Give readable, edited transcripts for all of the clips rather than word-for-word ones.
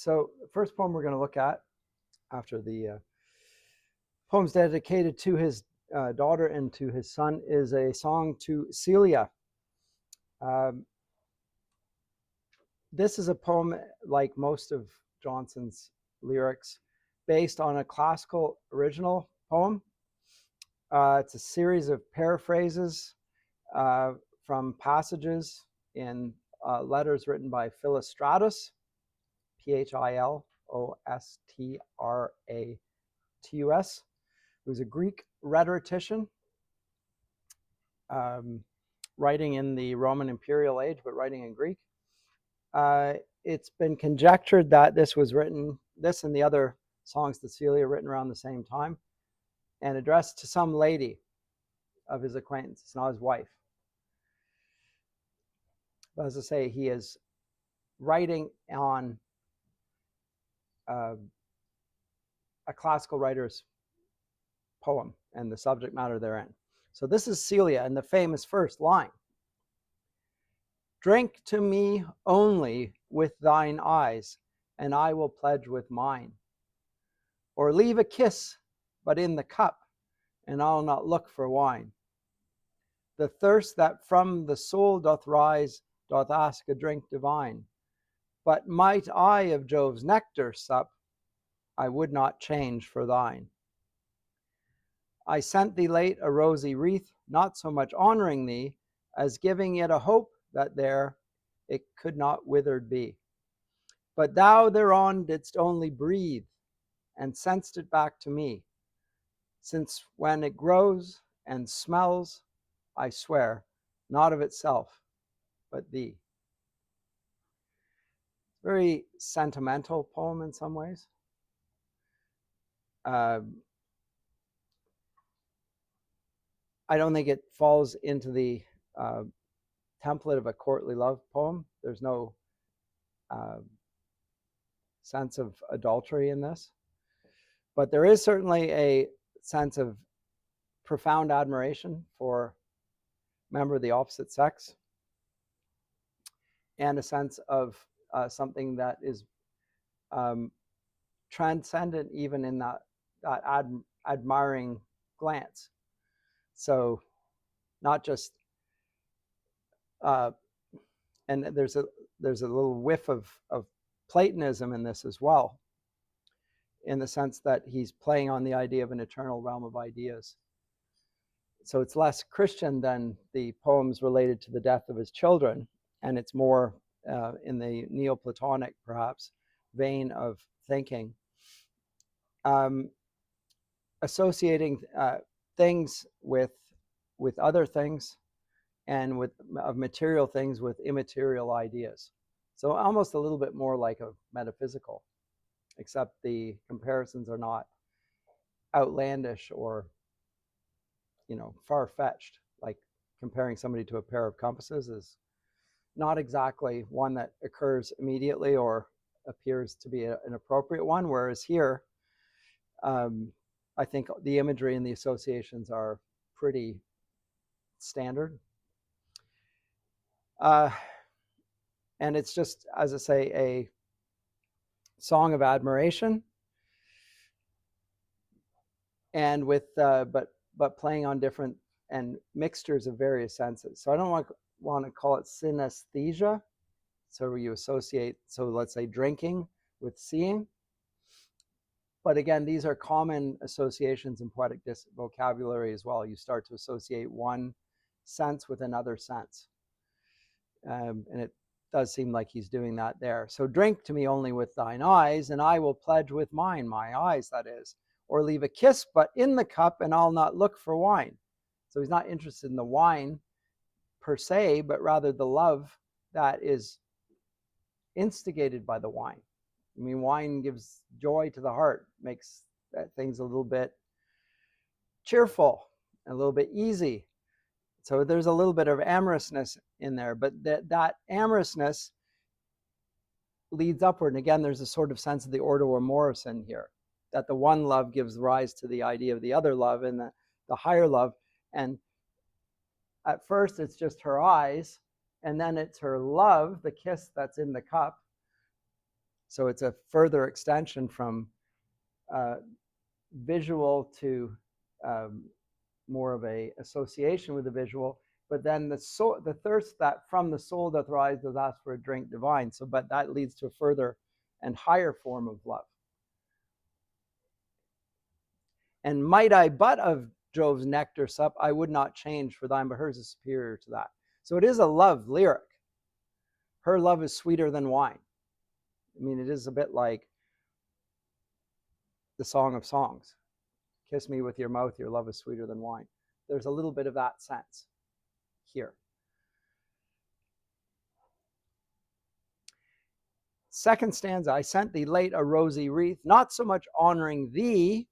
So the first poem we're going to look at after the poems dedicated to his daughter and to his son is a song to Celia. This is a poem, like most of Jonson's lyrics, based on a classical original poem. It's a series of paraphrases from passages in letters written by Philostratus, Philostratus, who's a Greek rhetorician, writing in the Roman imperial age, but writing in Greek. It's been conjectured that this and the other songs to Celia written around the same time, and addressed to some lady of his acquaintance. It's not his wife. But as I say, he is writing on a classical writer's poem and the subject matter therein. So this is Celia and the famous first line. Drink to me only with thine eyes, and I will pledge with mine. Or leave a kiss but in the cup, and I'll not look for wine. The thirst that from the soul doth rise, doth ask a drink divine. But might I of Jove's nectar sup, I would not change for thine. I sent thee late a rosy wreath, not so much honoring thee, as giving it a hope that there it could not withered be. But thou thereon didst only breathe, and sent'st it back to me, since when it grows and smells, I swear, not of itself, but thee. Very sentimental poem in some ways. I don't think it falls into the template of a courtly love poem. There's no sense of adultery in this. But there is certainly a sense of profound admiration for a member of the opposite sex, and a sense of something that is transcendent even in that admiring glance. So not just, and there's a little whiff of Platonism in this as well, in the sense that he's playing on the idea of an eternal realm of ideas. So it's less Christian than the poems related to the death of his children, and it's more in the Neoplatonic, perhaps, vein of thinking. Associating things with other things, and of material things with immaterial ideas. So almost a little bit more like a metaphysical, except the comparisons are not outlandish or, far-fetched. Like comparing somebody to a pair of compasses is not exactly one that occurs immediately or appears to be an appropriate one, whereas here, I think the imagery and the associations are pretty standard. And it's just, as I say, a song of admiration, and with but playing on different and mixtures of various senses. So I don't want to call it synesthesia. So you associate, so let's say drinking with seeing. But again, these are common associations in poetic vocabulary as well. You start to associate one sense with another sense. And it does seem like he's doing that there. So drink to me only with thine eyes, and I will pledge with mine, my eyes, that is. Or leave a kiss but in the cup, and I'll not look for wine. So he's not interested in the wine per se, but rather the love that is instigated by the wine. I mean, wine gives joy to the heart, makes things a little bit cheerful, a little bit easy. So there's a little bit of amorousness in there, but that amorousness leads upward. And again, there's a sort of sense of the ordo amoris in here, that the one love gives rise to the idea of the other love and the higher love. And at first it's just her eyes, and then it's her love, the kiss that's in the cup. So it's a further extension from visual to more of a association with the visual. But then the thirst that from the soul doth rise doth ask for a drink divine. So, but that leads to a further and higher form of love. And might I but of Jove's nectar sup, I would not change for thine, but hers is superior to that. So it is a love lyric. Her love is sweeter than wine. I mean, it is a bit like the Song of Songs. Kiss me with your mouth, your love is sweeter than wine. There's a little bit of that sense here. Second stanza, I sent thee late a rosy wreath, not so much honoring thee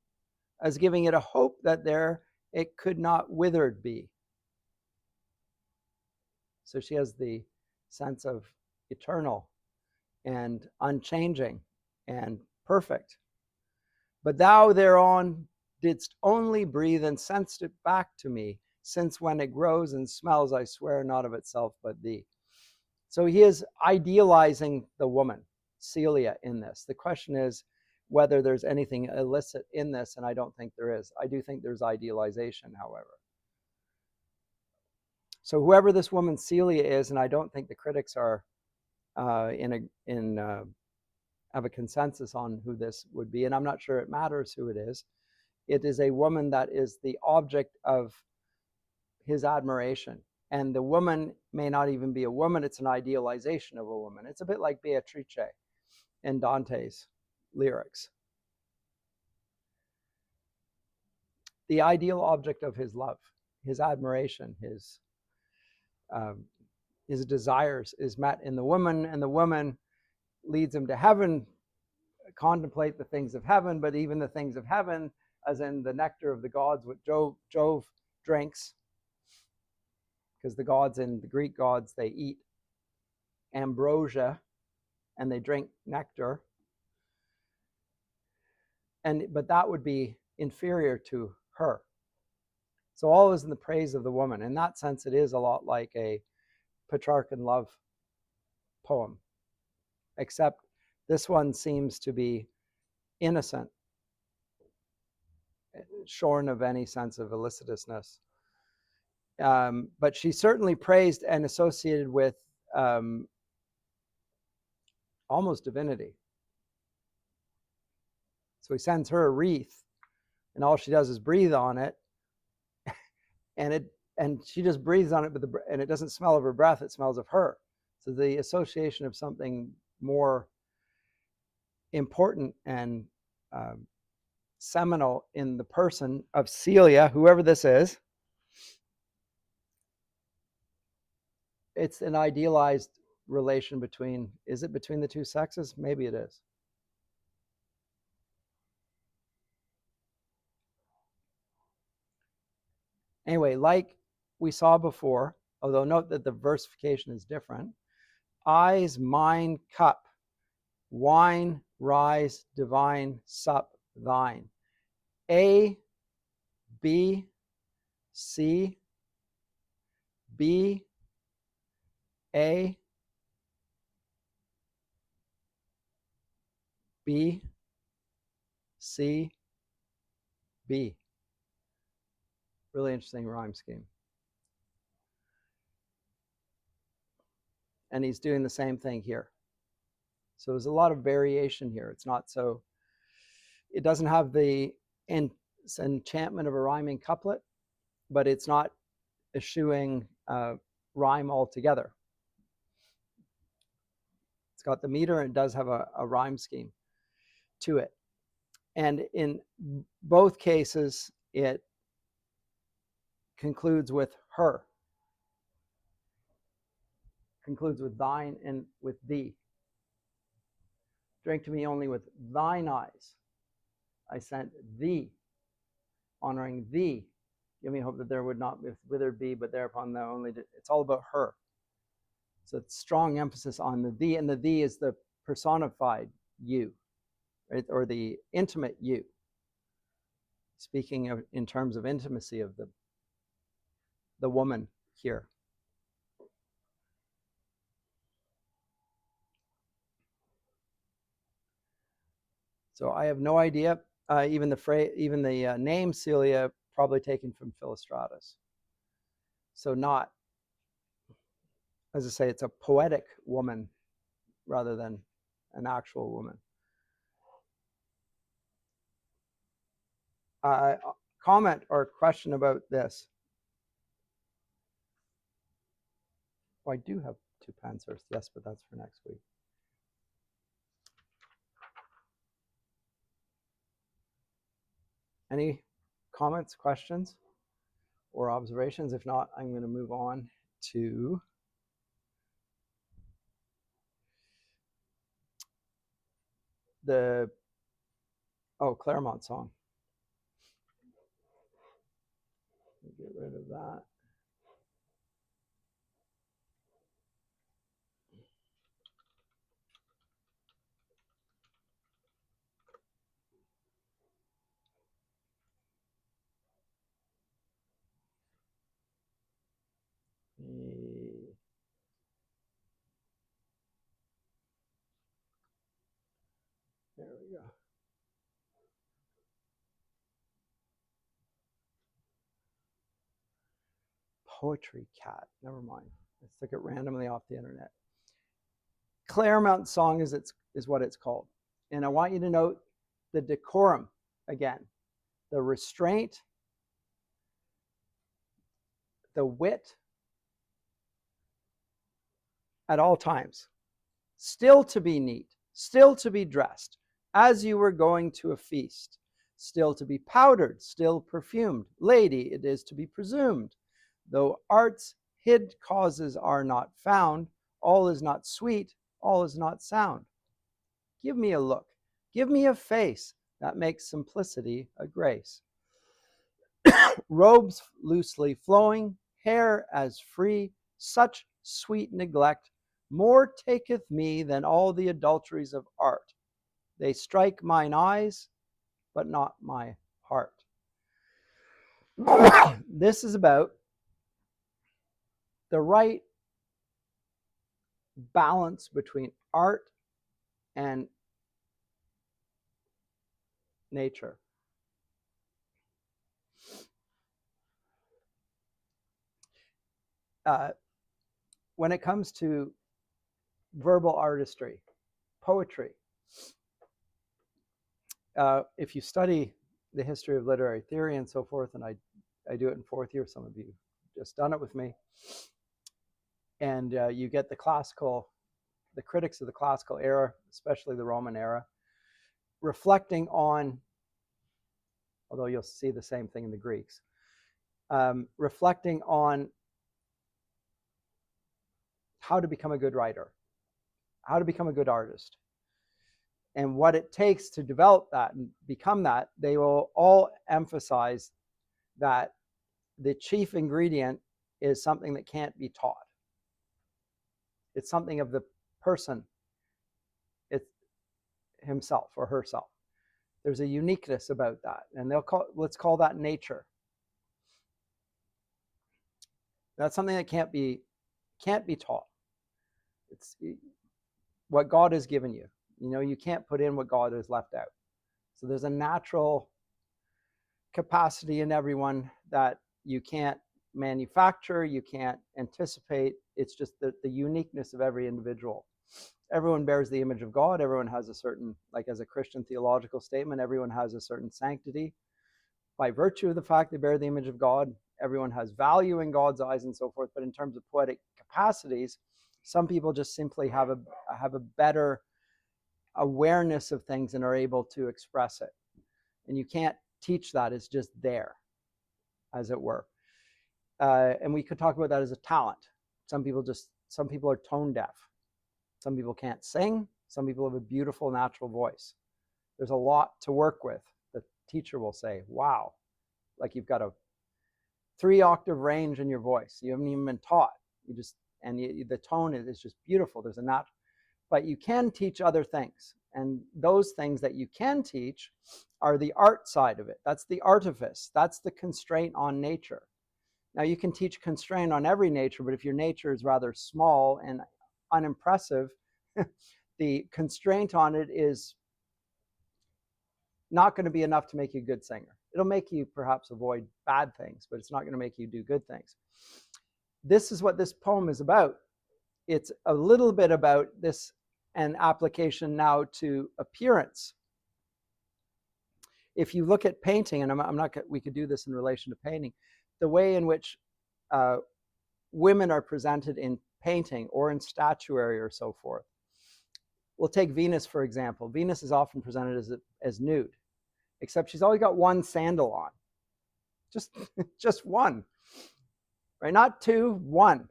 as giving it a hope that there it could not withered be. So she has the sense of eternal and unchanging and perfect. But thou thereon didst only breathe and sent'st it back to me, since when it grows and smells, I swear not of itself but thee. So he is idealizing the woman, Celia, in this. The question is whether there's anything illicit in this, and I don't think there is. I do think there's idealization, however. So whoever this woman Celia is, and I don't think the critics are have a consensus on who this would be, and I'm not sure it matters who it is. It is a woman that is the object of his admiration. And the woman may not even be a woman, it's an idealization of a woman. It's a bit like Beatrice in Dante's lyrics. The ideal object of his love, his admiration, his desires is met in the woman, and the woman leads him to heaven, contemplate the things of heaven, but even the things of heaven, as in the nectar of the gods, what Jove drinks, because the gods and the Greek gods, they eat ambrosia and they drink nectar. But that would be inferior to her. So all is in the praise of the woman. In that sense, it is a lot like a Petrarchan love poem, except this one seems to be innocent, shorn of any sense of illicitousness. But she's certainly praised and associated with almost divinity. So he sends her a wreath, and all she does is breathe on it, and she just breathes on it, and it doesn't smell of her breath; it smells of her. So the association of something more important and seminal in the person of Celia, whoever this is. It's an idealized relation between, is it between the two sexes? Maybe it is. Anyway, like we saw before, although note that the versification is different. Eyes, mine, cup, wine, rise, divine, sup, thine. A, B, C, B, A, B, C, B. Really interesting rhyme scheme. And he's doing the same thing here. So there's a lot of variation here. It's not so, it doesn't have the enchantment of a rhyming couplet, but it's not eschewing rhyme altogether. It's got the meter and it does have a rhyme scheme to it. And in both cases, it concludes with her, concludes with thine and with thee. Drink to me only with thine eyes. I sent thee, honoring thee. Give me hope that there would not withered be, but thereupon thou only did. It's all about her. So it's strong emphasis on the thee, and the thee is the personified you, right? Or the intimate you. Speaking of in terms of intimacy of the woman here. So I have no idea. Even the name Celia probably taken from Philostratus. So not, as I say, it's a poetic woman rather than an actual woman. Comment or question about this? Oh, I do have 2 Panzers. Yes, but that's for next week. Any comments, questions, or observations? If not, I'm going to move on to the Clerimont song. Get rid of that. There we go. Poetry cat. Never mind. Let's took it randomly off the internet. Clerimont song is what it's called. And I want you to note the decorum again, the restraint, the wit at all times. Still to be neat, still to be dressed, as you were going to a feast, still to be powdered, still perfumed. Lady, it is to be presumed. Though art's hid causes are not found, all is not sweet, all is not sound. Give me a look, give me a face that makes simplicity a grace. Robes loosely flowing, hair as free, such sweet neglect, more taketh me than all the adulteries of art. They strike mine eyes, but not my heart. This is about the right balance between art and nature. When it comes to verbal artistry, poetry, if you study the history of literary theory and so forth, and I do it in 4th year, some of you just done it with me, and you get the critics of the classical era, especially the Roman era, reflecting on, although you'll see the same thing in the Greeks, reflecting on how to become a good writer, how to become a good artist, and what it takes to develop that and become that. They will all emphasize that the chief ingredient is something that can't be taught. It's something of the person, it's himself or herself. There's a uniqueness about that, and let's call that nature. That's something that can't be taught. It's what God has given you. You can't put in what God has left out. So there's a natural capacity in everyone that you can't manufacture, you can't anticipate. It's just the uniqueness of every individual. Everyone bears the image of God. Everyone has a certain, like as a Christian theological statement, everyone has a certain sanctity. By virtue of the fact they bear the image of God, everyone has value in God's eyes and so forth. But in terms of poetic capacities, some people just simply have a better awareness of things and are able to express it. And you can't teach that. It's just there, as it were. And we could talk about that as a talent. Some people are tone deaf. Some people can't sing. Some people have a beautiful natural voice. There's a lot to work with. The teacher will say, wow, like you've got a 3-octave range in your voice. You haven't even been taught. The tone is just beautiful. There's a natural, but you can teach other things. And those things that you can teach are the art side of it. That's the artifice. That's the constraint on nature. Now you can teach constraint on every nature, but if your nature is rather small and unimpressive, the constraint on it is not going to be enough to make you a good singer. It'll make you perhaps avoid bad things, but it's not going to make you do good things. This is what this poem is about. It's a little bit about this, an application now to appearance. If you look at painting, and I'm not, we could do this in relation to painting, the way in which women are presented in painting or in statuary or so forth. We'll take Venus, for example. Venus is often presented as nude, except she's always got one sandal on. Just one, right? Not two, one.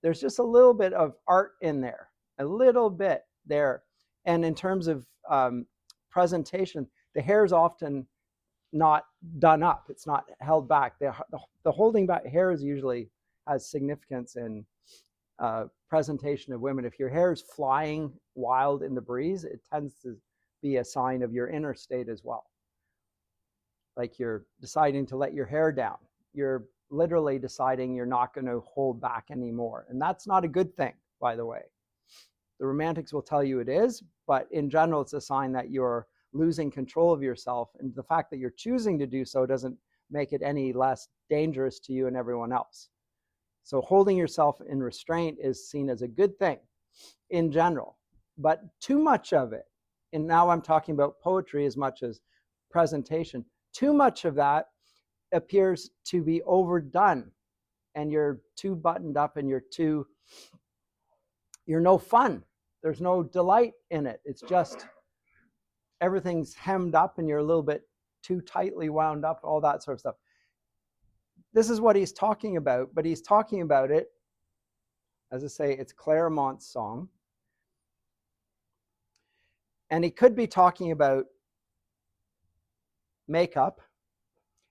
There's just a little bit of art in there, a little bit there. And in terms of presentation, the hair is often not done up. It's not held back. The holding back hair is usually has significance in presentation of women. If your hair is flying wild in the breeze, it tends to be a sign of your inner state as well. Like you're deciding to let your hair down. You're literally deciding you're not going to hold back anymore. And that's not a good thing, by the way. The romantics will tell you it is, but in general, it's a sign that you're losing control of yourself. And the fact that you're choosing to do so doesn't make it any less dangerous to you and everyone else. So holding yourself in restraint is seen as a good thing in general, but too much of it, and now I'm talking about poetry as much as presentation, too much of that appears to be overdone, and you're too buttoned up and you're no fun. There's no delight in it. It's just everything's hemmed up and you're a little bit too tightly wound up, all that sort of stuff. This is what he's talking about, but he's talking about it, as I say, it's Clerimont's song. And he could be talking about makeup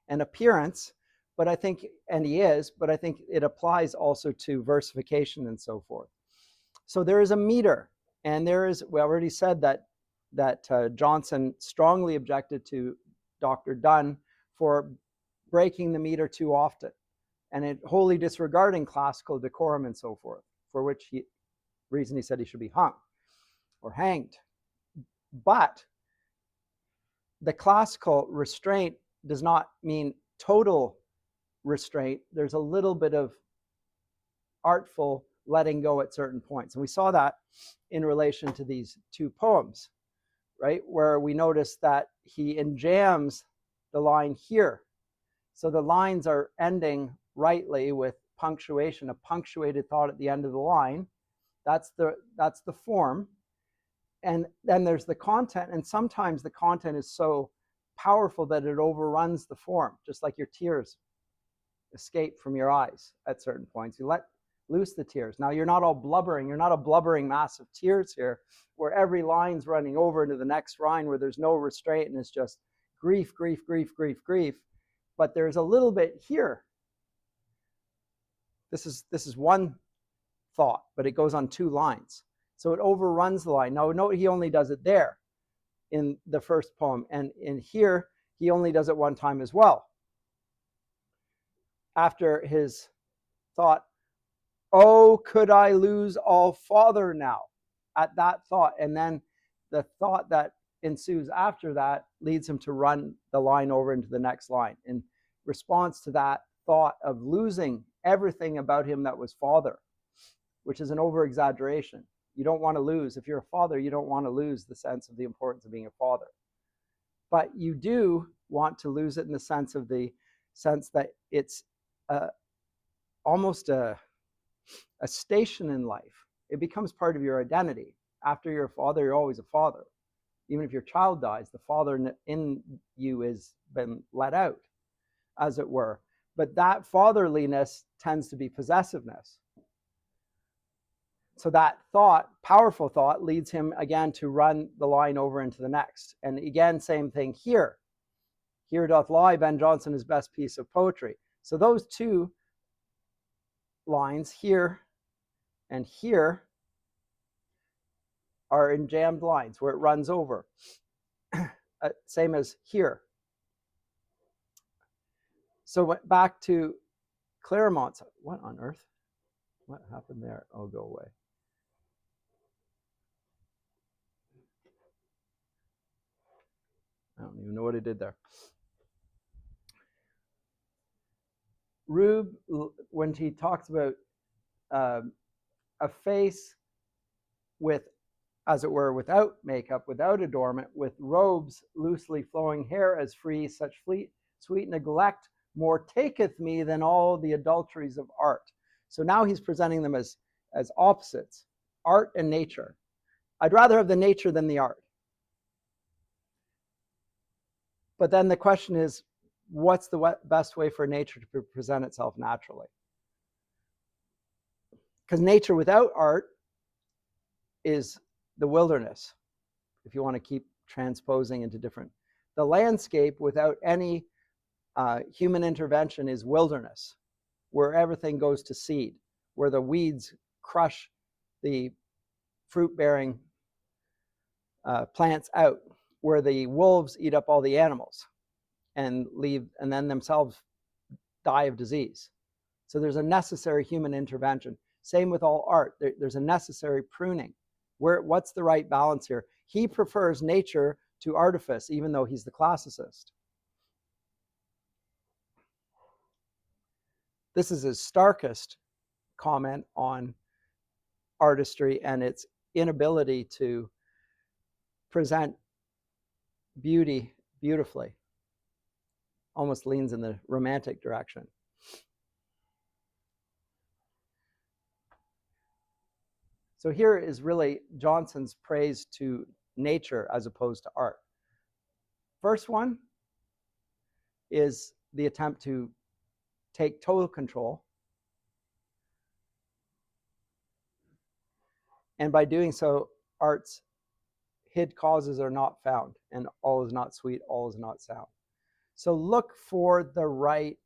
and appearance, but I think, and he is, but I think it applies also to versification and so forth. So there is a meter, and there is, we already said that Jonson strongly objected to Dr. Donne for breaking the meter too often, and it wholly disregarding classical decorum and so forth, for which reason he said he should be hung or hanged. But the classical restraint does not mean total restraint. There's a little bit of artful letting go at certain points. And we saw that in relation to these two poems, right? Where we notice that he enjambs the line here. So the lines are ending rightly with punctuation, a punctuated thought at the end of the line. That's the form. And then there's the content, and sometimes the content is so powerful that it overruns the form, just like your tears escape from your eyes at certain points. You let loose the tears. Now you're not all blubbering, you're not a blubbering mass of tears here, where every line's running over into the next line where there's no restraint and it's just grief, grief, grief, grief, grief. But there's a little bit here. This is one thought, but it goes on two lines. So it overruns the line. Now note he only does it there in the first poem, and in here he only does it one time as well. After his thought, oh, could I lose all father now? At that thought, and then the thought that ensues after that leads him to run the line over into the next line in response to that thought of losing everything about him that was father, which is an over-exaggeration. You don't want to lose. If you're a father, you don't want to lose the sense of the importance of being a father. But you do want to lose it in the sense that it's almost a station in life. It becomes part of your identity. After you're a father, you're always a father. Even if your child dies, the father in you has been let out, as it were. But that fatherliness tends to be possessiveness. So that thought, powerful thought, leads him again to run the line over into the next. And again, same thing here. Here doth lie Ben Jonson, his best piece of poetry. So those two lines, here and here, are enjambed lines where it runs over. Same as here. So back to Clerimont. What on earth? What happened there? Oh, go away. I don't don't even know what I did there. Rube, when he talks about a face with, as it were, without makeup, without adornment, with robes loosely flowing, hair as free, such sweet neglect more taketh me than all the adulteries of art. So now he's presenting them as opposites, art and nature. I'd rather have the nature than the art. But then the question is, what's the best way for nature to present itself naturally? Because nature without art is the wilderness, if you want to keep transposing into different. The landscape without any human intervention is wilderness, where everything goes to seed, where the weeds crush the fruit-bearing plants out, where the wolves eat up all the animals and leave, and then themselves die of disease. So there's a necessary human intervention. Same with all art. There's a necessary pruning. What's the right balance here? He prefers nature to artifice, even though he's the classicist. This is his starkest comment on artistry and its inability to present beauty beautifully. Almost leans in the romantic direction. So here is really Jonson's praise to nature as opposed to art. First one is the attempt to take total control. And by doing so, art's hid causes are not found, and all is not sweet, all is not sound. So look for the right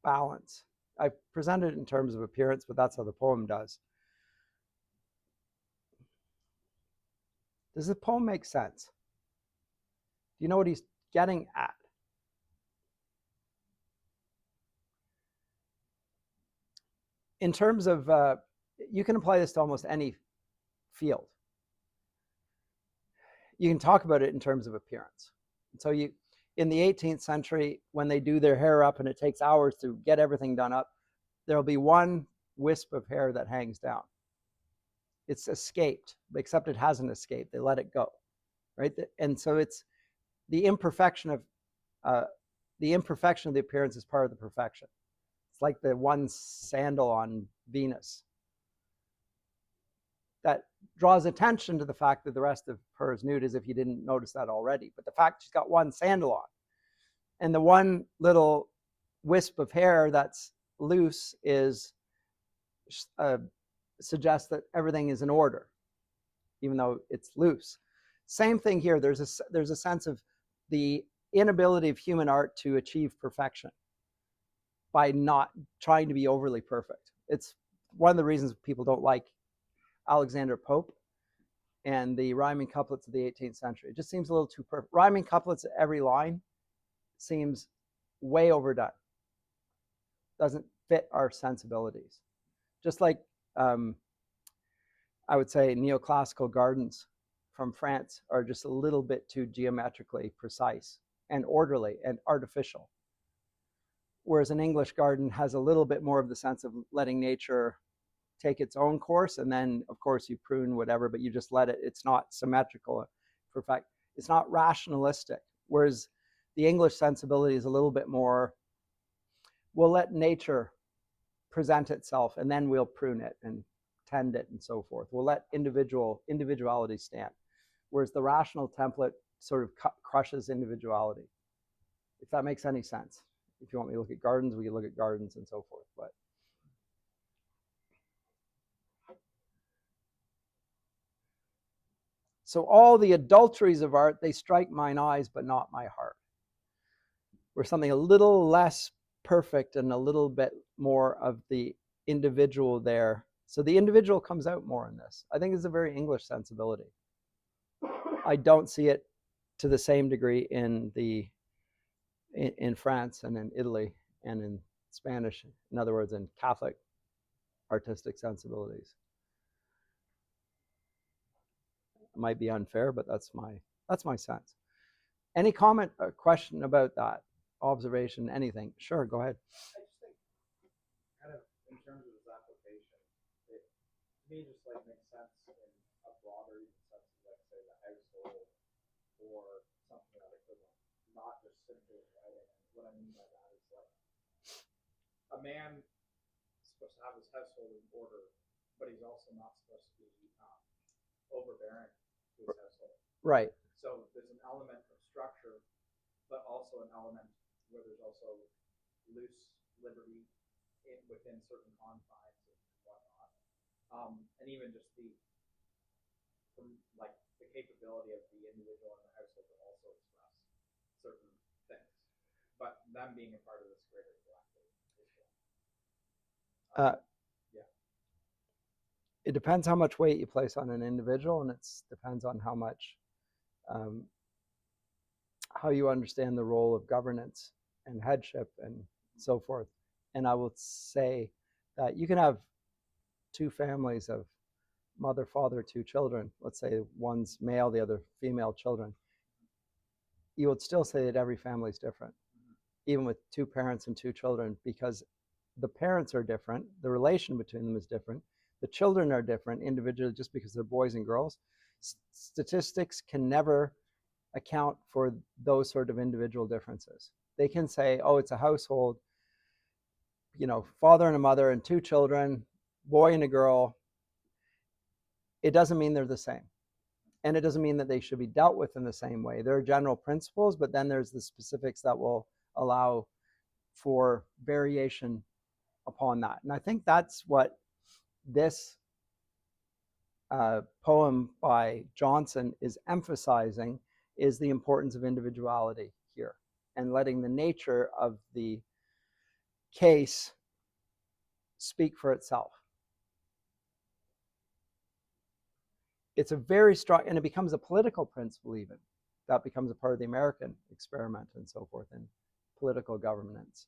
balance. I presented it in terms of appearance, but that's how the poem does. Does the poem make sense? Do you know what he's getting at? In terms of, you can apply this to almost any field. You can talk about it in terms of appearance. So in the 18th century, when they do their hair up and it takes hours to get everything done up, there'll be one wisp of hair that hangs down. It's escaped, except it hasn't escaped. They let it go, right? And so it's the imperfection of the appearance is part of the perfection. It's like the one sandal on Venus that draws attention to the fact that the rest of her is nude, as if you didn't notice that already. But the fact she's got one sandal on, and the one little wisp of hair that's loose is suggests that everything is in order, even though it's loose. Same thing here. There's a sense of the inability of human art to achieve perfection by not trying to be overly perfect. It's one of the reasons people don't like Alexander Pope and the rhyming couplets of the 18th century. It just seems a little too perfect. Rhyming couplets at every line seems way overdone. Doesn't fit our sensibilities. Just like I would say neoclassical gardens from France are just a little bit too geometrically precise and orderly and artificial. Whereas an English garden has a little bit more of the sense of letting nature take its own course, and then of course you prune whatever, but you just let it. It's not symmetrical, perfect. It's not rationalistic. Whereas the English sensibility is a little bit more, we'll let nature present itself and then we'll prune it and tend it and so forth. We'll let individuality stand. Whereas the rational template sort of crushes individuality. If that makes any sense. If you want me to look at gardens, we can look at gardens and so forth. But so all the adulteries of art, they strike mine eyes, but not my heart. Where something a little less perfect and a little bit more of the individual there. So the individual comes out more in this. I think it's a very English sensibility. I don't see it to the same degree in France and in Italy and in Spanish. In other words, in Catholic artistic sensibilities. It might be unfair, but that's my sense. Any comment or question about that observation? Anything? Sure, go ahead. I just think, kind of in terms of its application, it to me just like makes sense in a broader even sense of like say the household or something that equivalent, not just simply writing. And what I mean by that is like a man is supposed to have his household in order, but he's also not supposed to be overbearing to his household. Right. So there's an element of structure, but also an element where there's also loose liberty within certain confines and whatnot, and even just like the capability of the individual in the household to also express certain things, but them being a part of this greater collective as well. Yeah. It depends how much weight you place on an individual, and it depends on how much how you understand the role of governance and headship and so forth. And I will say that you can have two families of mother, father, two children. Let's say one's male, the other female children. You would still say that every family is different, even with two parents and two children, because the parents are different, the relation between them is different, the children are different individually just because they're boys and girls. Statistics can never account for those sort of individual differences. They can say, oh, it's a household, father and a mother and two children, boy and a girl. It doesn't mean they're the same. And it doesn't mean that they should be dealt with in the same way. There are general principles, but then there's the specifics that will allow for variation upon that. And I think that's what this poem by Jonson is emphasizing, is the importance of individuality here and letting the nature of the case speak for itself. It's a very strong, and it becomes a political principle even. That becomes a part of the American experiment and so forth in political governance,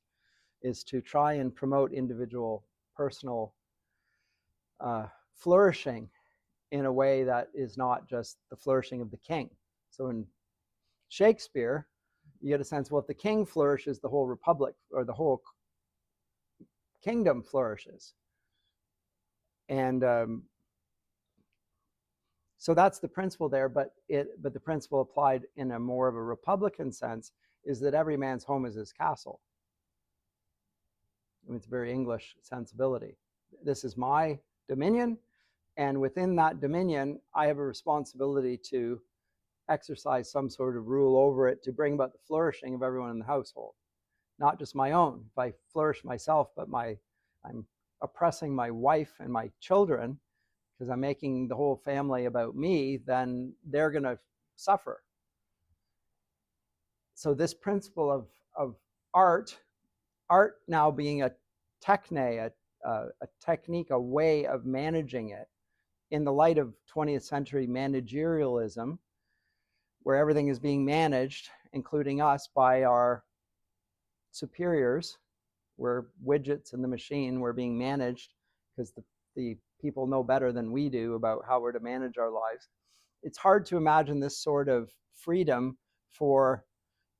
is to try and promote individual personal flourishing in a way that is not just the flourishing of the king. So in Shakespeare, you get a sense, well, if the king flourishes, the whole republic or the whole kingdom flourishes. And so that's the principle there, but the principle applied in a more of a republican sense is that every man's home is his castle. I mean, it's a very English sensibility. This is my dominion, and within that dominion, I have a responsibility to exercise some sort of rule over it to bring about the flourishing of everyone in the household, not just my own. If I flourish myself, but I'm oppressing my wife and my children because I'm making the whole family about me, then they're going to suffer. So this principle of art now being a techne, a technique, a way of managing it in the light of 20th century managerialism, where everything is being managed, including us, by our superiors. We're widgets in the machine. We're being managed because the people know better than we do about how we're to manage our lives. It's hard to imagine this sort of freedom for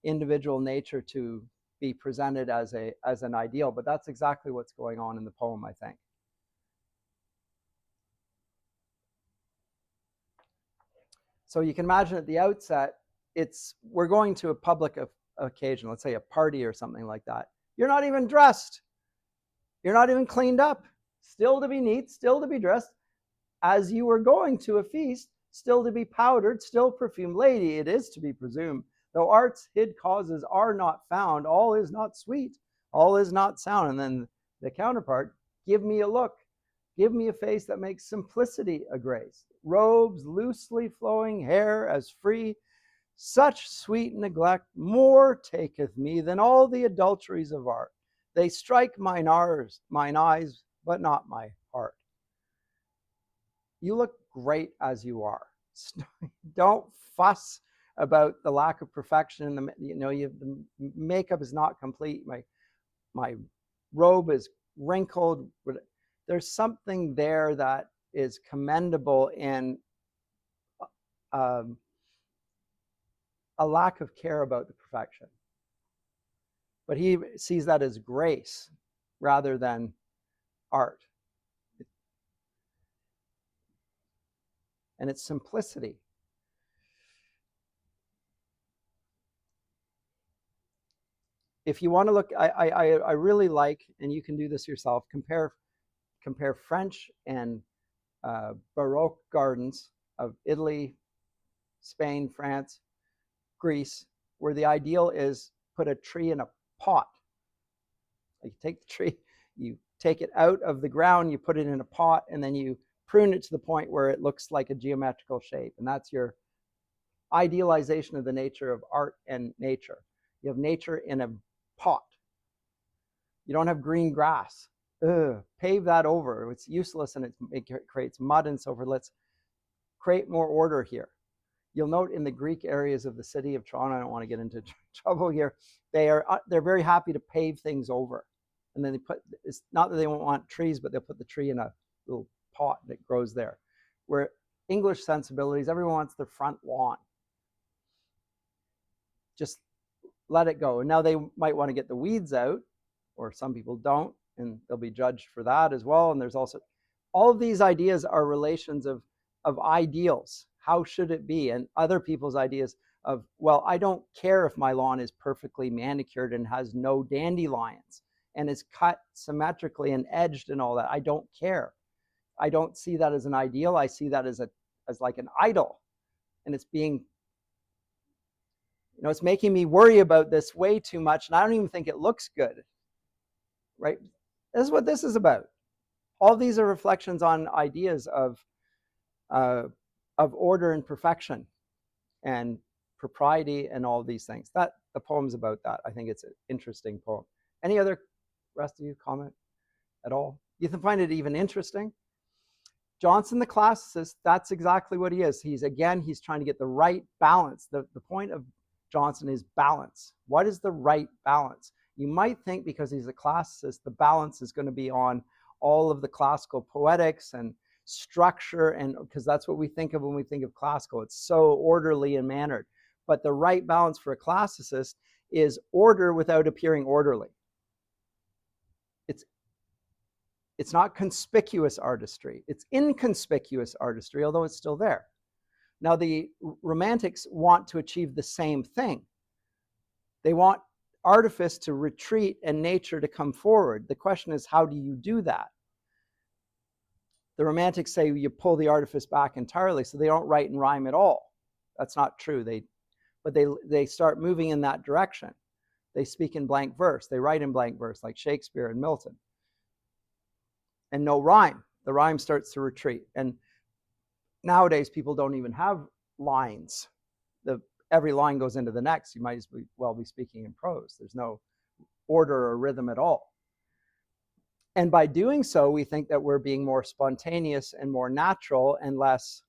individual nature to be presented as an ideal, but that's exactly what's going on in the poem, I think. So you can imagine at the outset, we're going to a public occasion, let's say a party or something like that. You're not even dressed. You're not even cleaned up. Still to be neat, still to be dressed, as you were going to a feast, still to be powdered, still perfumed. Lady, it is to be presumed, though art's hid causes are not found, all is not sweet, all is not sound. And then the counterpart, give me a look, give me a face that makes simplicity a grace. Robes loosely flowing, hair as free, such sweet neglect more taketh me than all the adulteries of art. They strike mine eyes, but not my heart. You look great as you are. Don't fuss about the lack of perfection. The makeup is not complete. My robe is wrinkled. There's something there that is commendable in a lack of care about the perfection. But he sees that as grace rather than art. And it's simplicity. If you want to look, I really like, and you can do this yourself, compare French and Baroque gardens of Italy, Spain, France, Greece, where the ideal is put a tree in a pot. You take the tree, you take it out of the ground, you put it in a pot, and then you prune it to the point where it looks like a geometrical shape. And that's your idealization of the nature of art and nature. You have nature in a pot. You don't have green grass. Ugh, pave that over. It's useless and it creates mud and so forth. Let's create more order here. You'll note in the Greek areas of the city of Toronto, I don't want to get into trouble here, they're very happy to pave things over. And then it's not that they won't want trees, but they'll put the tree in a little pot that grows there. Where English sensibilities, everyone wants their front lawn. Just let it go. And now they might want to get the weeds out, or some people don't, and they'll be judged for that as well. And there's also, all of these ideas are relations of ideals. How should it be? And other people's ideas of, well, I don't care if my lawn is perfectly manicured and has no dandelions and is cut symmetrically and edged and all that. I don't care. I don't see that as an ideal. I see that as like an idol. And it's being, it's making me worry about this way too much. And I don't even think it looks good. Right? This is what this is about. All these are reflections on ideas of order and perfection and propriety and all these things. That the poem's about that. I think it's an interesting poem. Any other rest of you comment at all? You can find it even interesting. Jonson, the classicist, that's exactly what he is. He's trying to get the right balance. The point of Jonson is balance. What is the right balance? You might think because he's a classicist, the balance is going to be on all of the classical poetics and structure, and because that's what we think of when we think of classical. It's so orderly and mannered. But the right balance for a classicist is order without appearing orderly. It's not conspicuous artistry. It's inconspicuous artistry, although it's still there. Now, the Romantics want to achieve the same thing. They want artifice to retreat and nature to come forward. The question is, how do you do that? The Romantics say you pull the artifice back entirely, so they don't write and rhyme at all. That's not true. But they start moving in that direction. They speak in blank verse. They write in blank verse, like Shakespeare and Milton. And no rhyme. The rhyme starts to retreat. And nowadays, people don't even have lines. Every line goes into the next. You might as well be speaking in prose. There's no order or rhythm at all. And by doing so, we think that we're being more spontaneous and more natural and less,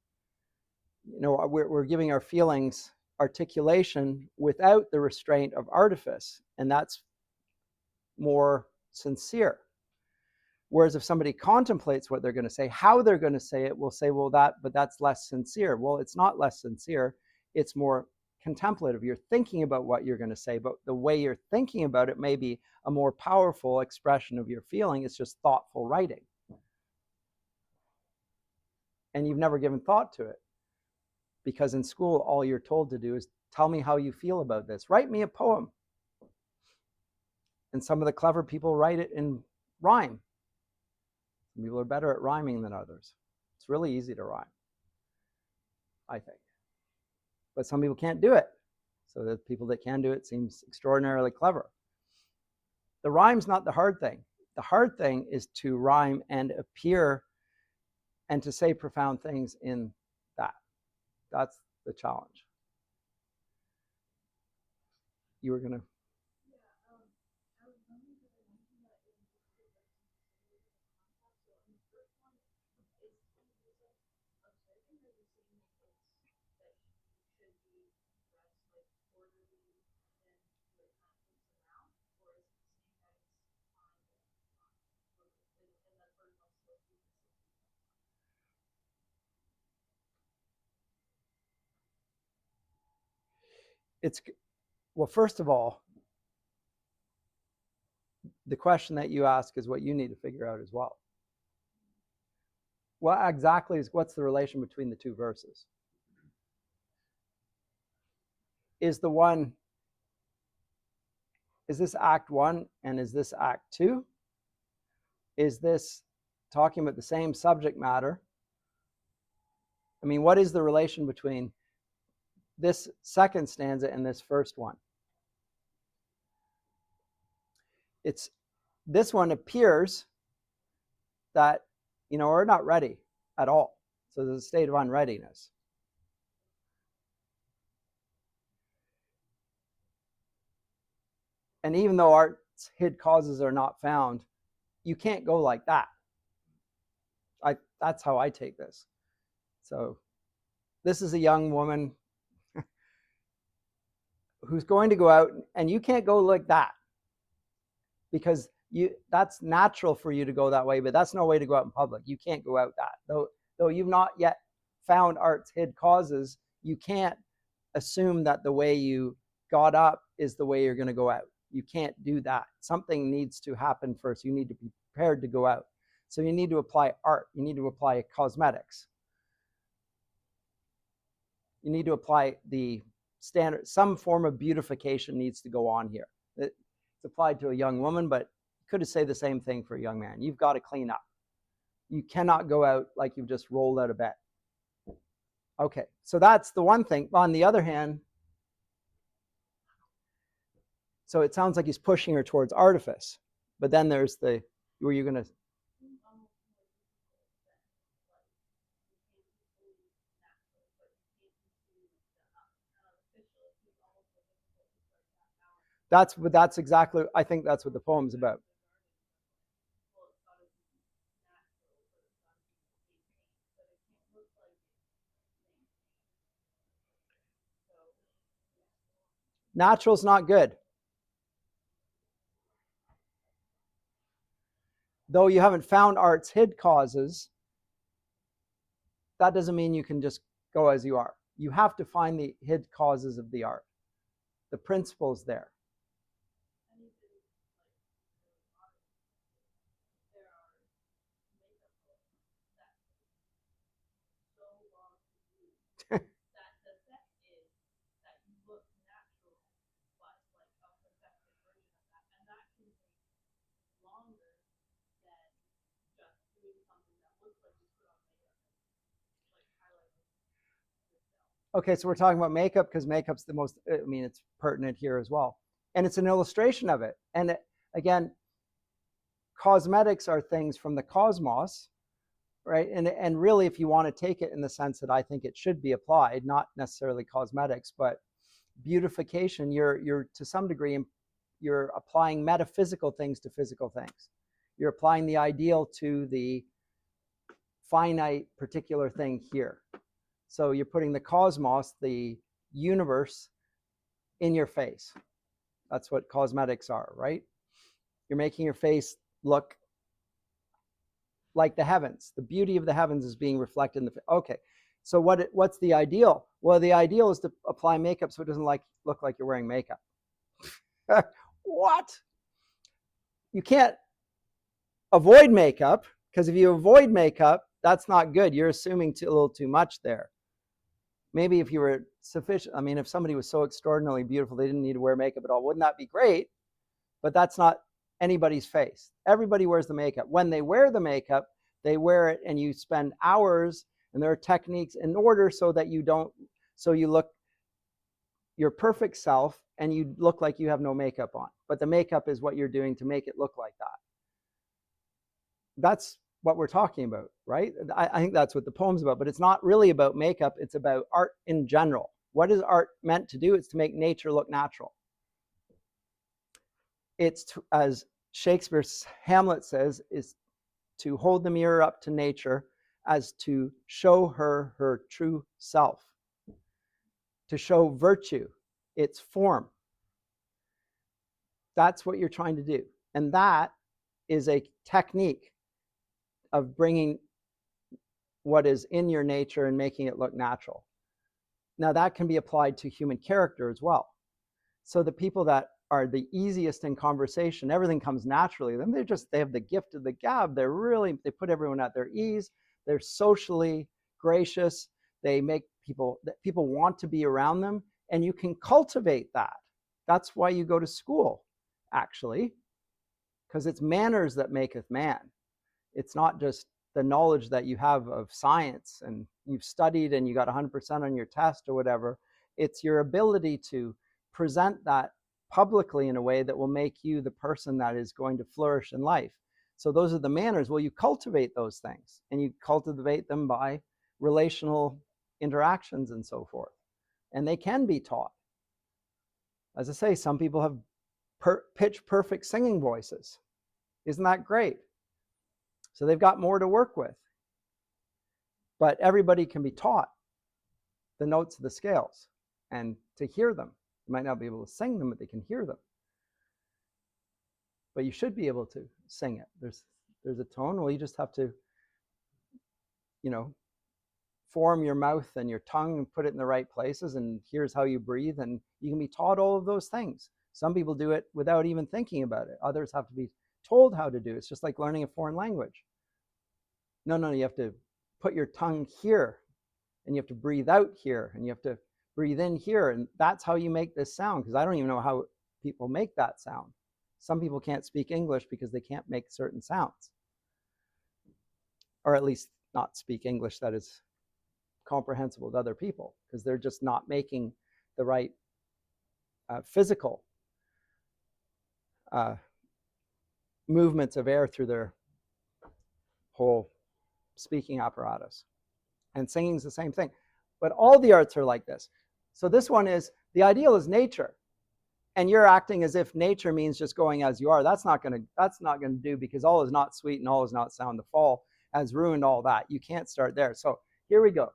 we're giving our feelings articulation without the restraint of artifice. And that's more sincere. Whereas if somebody contemplates what they're going to say, how they're going to say it, will say, well, but that's less sincere. Well, it's not less sincere. It's more contemplative. You're thinking about what you're going to say, but the way you're thinking about it may be a more powerful expression of your feeling. It's just thoughtful writing. And you've never given thought to it. Because in school, all you're told to do is tell me how you feel about this. Write me a poem. And some of the clever people write it in rhyme. Some people are better at rhyming than others. It's really easy to rhyme, I think. But some people can't do it. So the people that can do it seems extraordinarily clever. The rhyme's not the hard thing. The hard thing is to rhyme and appear and to say profound things in that. That's the challenge. You were going to... It's, well, first of all, the question that you ask is what you need to figure out as well. What exactly is, what's the relation between the two verses? Is this act 1 and is this act 2? Is this talking about the same subject matter? I mean, what is the relation between this second stanza and this first one? It's, this one appears that, we're not ready at all. So there's a state of unreadiness. And even though art's hid causes are not found, you can't go like that. That's how I take this. So this is a young woman who's going to go out, and you can't go like that, because that's natural for you to go that way, but that's no way to go out in public. You can't go out that. Though you've not yet found art's hid causes, you can't assume that the way you got up is the way you're going to go out. You can't do that. Something needs to happen first. You need to be prepared to go out. So you need to apply art. You need to apply cosmetics. You need to apply the standard, some form of beautification needs to go on here. It's applied to a young woman, but you could say the same thing for a young man. You've got to clean up. You cannot go out like you've just rolled out of bed. Okay, so that's the one thing. On the other hand, so it sounds like he's pushing her towards artifice, but then there's the, were you going to? That's exactly, I think that's what the poem's about. Natural's not good. Though you haven't found art's hid causes, that doesn't mean you can just go as you are. You have to find the hid causes of the art. The principle's there. Okay, so we're talking about makeup because makeup's the most, I mean, it's pertinent here as well. And it's an illustration of it. And again, cosmetics are things from the cosmos, right? And really, if you want to take it in the sense that I think it should be applied, not necessarily cosmetics, but beautification, you're to some degree, you're applying metaphysical things to physical things. You're applying the ideal to the finite particular thing here. So you're putting the cosmos, the universe, in your face. That's what cosmetics are, right? You're making your face look like the heavens. The beauty of the heavens is being reflected in the face. Okay, so what's the ideal? Well, the ideal is to apply makeup so it doesn't look like you're wearing makeup. What? You can't avoid makeup, because if you avoid makeup, that's not good. You're assuming a little too much there. Maybe if you were sufficient, I mean, if somebody was so extraordinarily beautiful, they didn't need to wear makeup at all, wouldn't that be great? But that's not anybody's face. Everybody wears the makeup. When they wear the makeup, they wear it and you spend hours, and there are techniques in order so that you look your perfect self and you look like you have no makeup on. But the makeup is what you're doing to make it look like that. That's what we're talking about, right? I think that's what the poem's about, but it's not really about makeup. It's about art in general. What is art meant to do? It's to make nature look natural. It's, as Shakespeare's Hamlet says, is to hold the mirror up to nature as to show her her true self, to show virtue, its form. That's what you're trying to do. And that is a technique of bringing what is in your nature and making it look natural. Now that can be applied to human character as well. So the people that are the easiest in conversation, everything comes naturally. Then they have the gift of the gab. They put everyone at their ease. They're socially gracious. They make people want to be around them, and you can cultivate that. That's why you go to school, actually, because it's manners that maketh man. It's not just the knowledge that you have of science and you've studied and you got 100% on your test or whatever. It's your ability to present that publicly in a way that will make you the person that is going to flourish in life. So those are the manners. Well, you cultivate those things, and you cultivate them by relational interactions and so forth. And they can be taught. As I say, some people have pitch perfect singing voices. Isn't that great? So they've got more to work with. But everybody can be taught the notes of the scales and to hear them. You might not be able to sing them, but they can hear them. But you should be able to sing it. There's a tone. Well, you just have to, form your mouth and your tongue and put it in the right places, and here's how you breathe, and you can be taught all of those things. Some people do it without even thinking about it. Others have to be told how to do it. It's just like learning a foreign language. No, you have to put your tongue here, and you have to breathe out here, and you have to breathe in here, and that's how you make this sound, because I don't even know how people make that sound. Some people can't speak English because they can't make certain sounds, or at least not speak English that is comprehensible to other people, because they're just not making the right physical movements of air through their whole speaking apparatus. And singing is the same thing. But all the arts are like this. So this one is, the ideal is nature. And you're acting as if nature means just going as you are. That's not going to do, because all is not sweet and all is not sound. The fall has ruined all that. You can't start there. So here we go.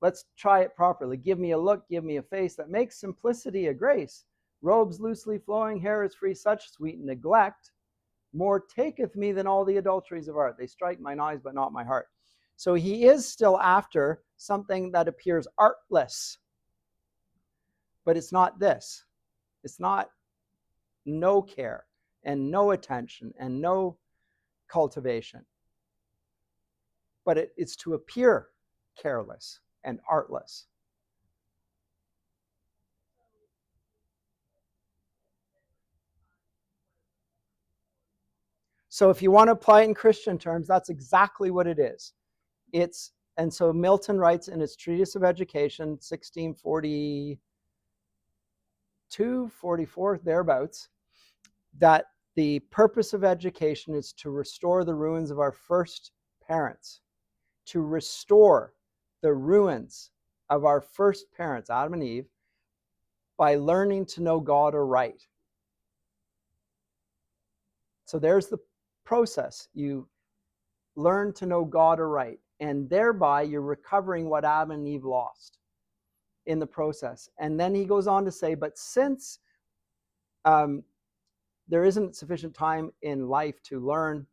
Let's try it properly. Give me a look, give me a face that makes simplicity a grace. Robes loosely flowing, hair is free, such sweet neglect. More taketh me than all the adulteries of art. They strike mine eyes, but not my heart. So he is still after something that appears artless. But it's not this. It's not no care and no attention and no cultivation. But it's to appear careless and artless. So if you want to apply it in Christian terms, that's exactly what it is. And so Milton writes in his Treatise of Education, 1642, 44, thereabouts, that the purpose of education is to restore the ruins of our first parents, to restore the ruins of our first parents, Adam and Eve, by learning to know God aright. So there's the process. You learn to know God aright, and thereby you're recovering what Adam and Eve lost in the process. And then he goes on to say, but since there isn't sufficient time in life to learn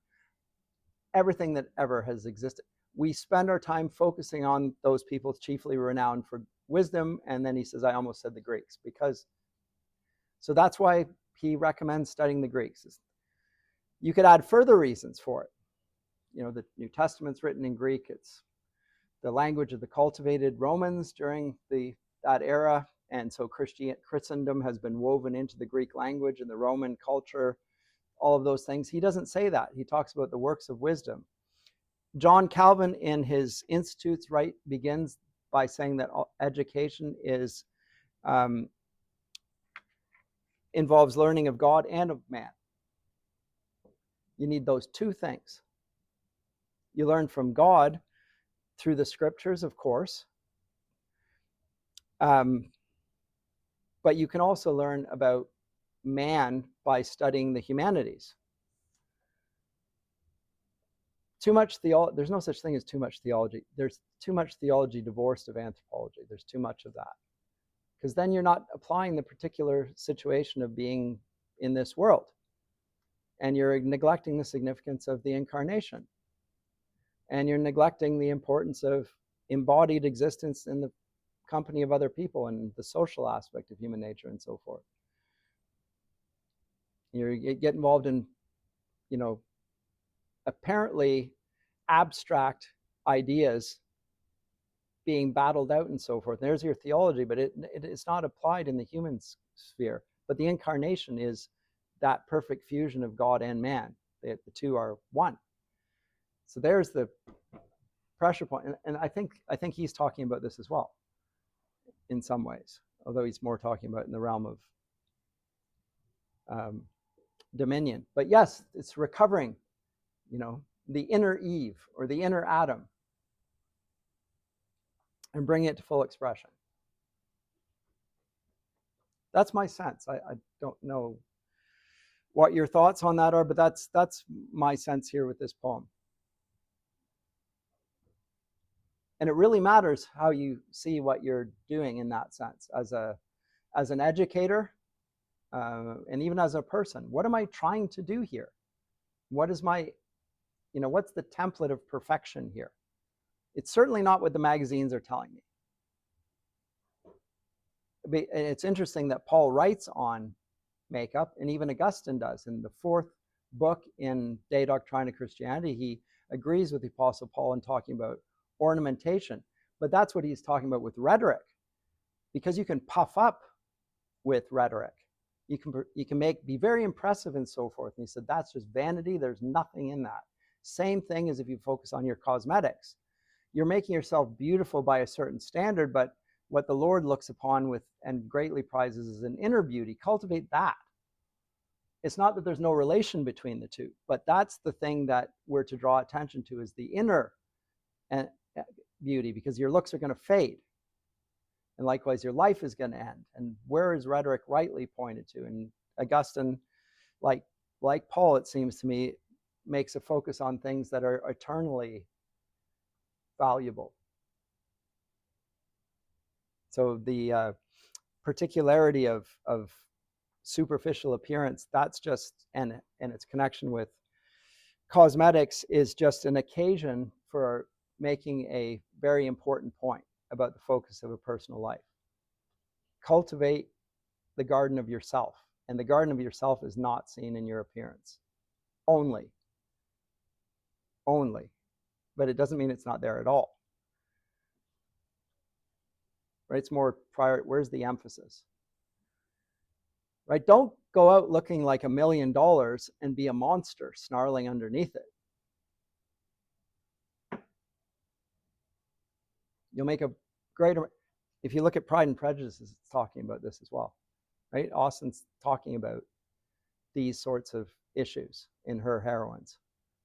everything that ever has existed, we spend our time focusing on those people chiefly renowned for wisdom. And then he says, I almost said the Greeks, because so that's why he recommends studying the Greeks. You could add further reasons for it. The New Testament's written in Greek. It's the language of the cultivated Romans during that era. And so Christendom has been woven into the Greek language and the Roman culture, all of those things. He doesn't say that. He talks about the works of wisdom. John Calvin, in his Institutes, begins by saying that education involves learning of God and of man. You need those two things. You learn from God through the scriptures, of course. But you can also learn about man by studying the humanities. Too much theology, there's no such thing as too much theology. There's too much theology divorced of anthropology. There's too much of that. Because then you're not applying the particular situation of being in this world. And you're neglecting the significance of the incarnation. And you're neglecting the importance of embodied existence in the company of other people and the social aspect of human nature and so forth. You get involved in, apparently abstract ideas being battled out and so forth. And there's your theology, but it's not applied in the human sphere. But the incarnation is that perfect fusion of God and man. The two are one. So there's the pressure point. And I think he's talking about this as well in some ways, although he's more talking about in the realm of dominion. But yes, it's recovering, the inner Eve or the inner Adam and bringing it to full expression. That's my sense. I don't know what your thoughts on that are, but that's my sense here with this poem. And it really matters how you see what you're doing in that sense as an educator, and even as a person. What am I trying to do here? What is my, what's the template of perfection here? It's certainly not what the magazines are telling me. It's interesting that Paul writes on makeup, and even Augustine does. In the 4th book in De Doctrina Christianity, he agrees with the Apostle Paul in talking about ornamentation. But that's what he's talking about with rhetoric, because you can puff up with rhetoric. You can be very impressive and so forth. And he said that's just vanity. There's nothing in that. Same thing as if you focus on your cosmetics. You're making yourself beautiful by a certain standard, but what the Lord looks upon with and greatly prizes is an inner beauty. Cultivate that. It's not that there's no relation between the two, but that's the thing that we're to draw attention to, is the inner beauty, because your looks are going to fade. And likewise, your life is going to end. And where is rhetoric rightly pointed to? And Augustine, like Paul, it seems to me, makes a focus on things that are eternally valuable. So the particularity of superficial appearance, that's just, and its connection with cosmetics is just an occasion for making a very important point about the focus of a personal life. Cultivate the garden of yourself, and the garden of yourself is not seen in your appearance only, but it doesn't mean it's not there at all. Right? It's more prior. Where's the emphasis? Right? Don't go out looking like $1 million and be a monster snarling underneath it. You'll make a greater. If you look at Pride and Prejudice, it's talking about this as well, right? Austen's talking about these sorts of issues in her heroines,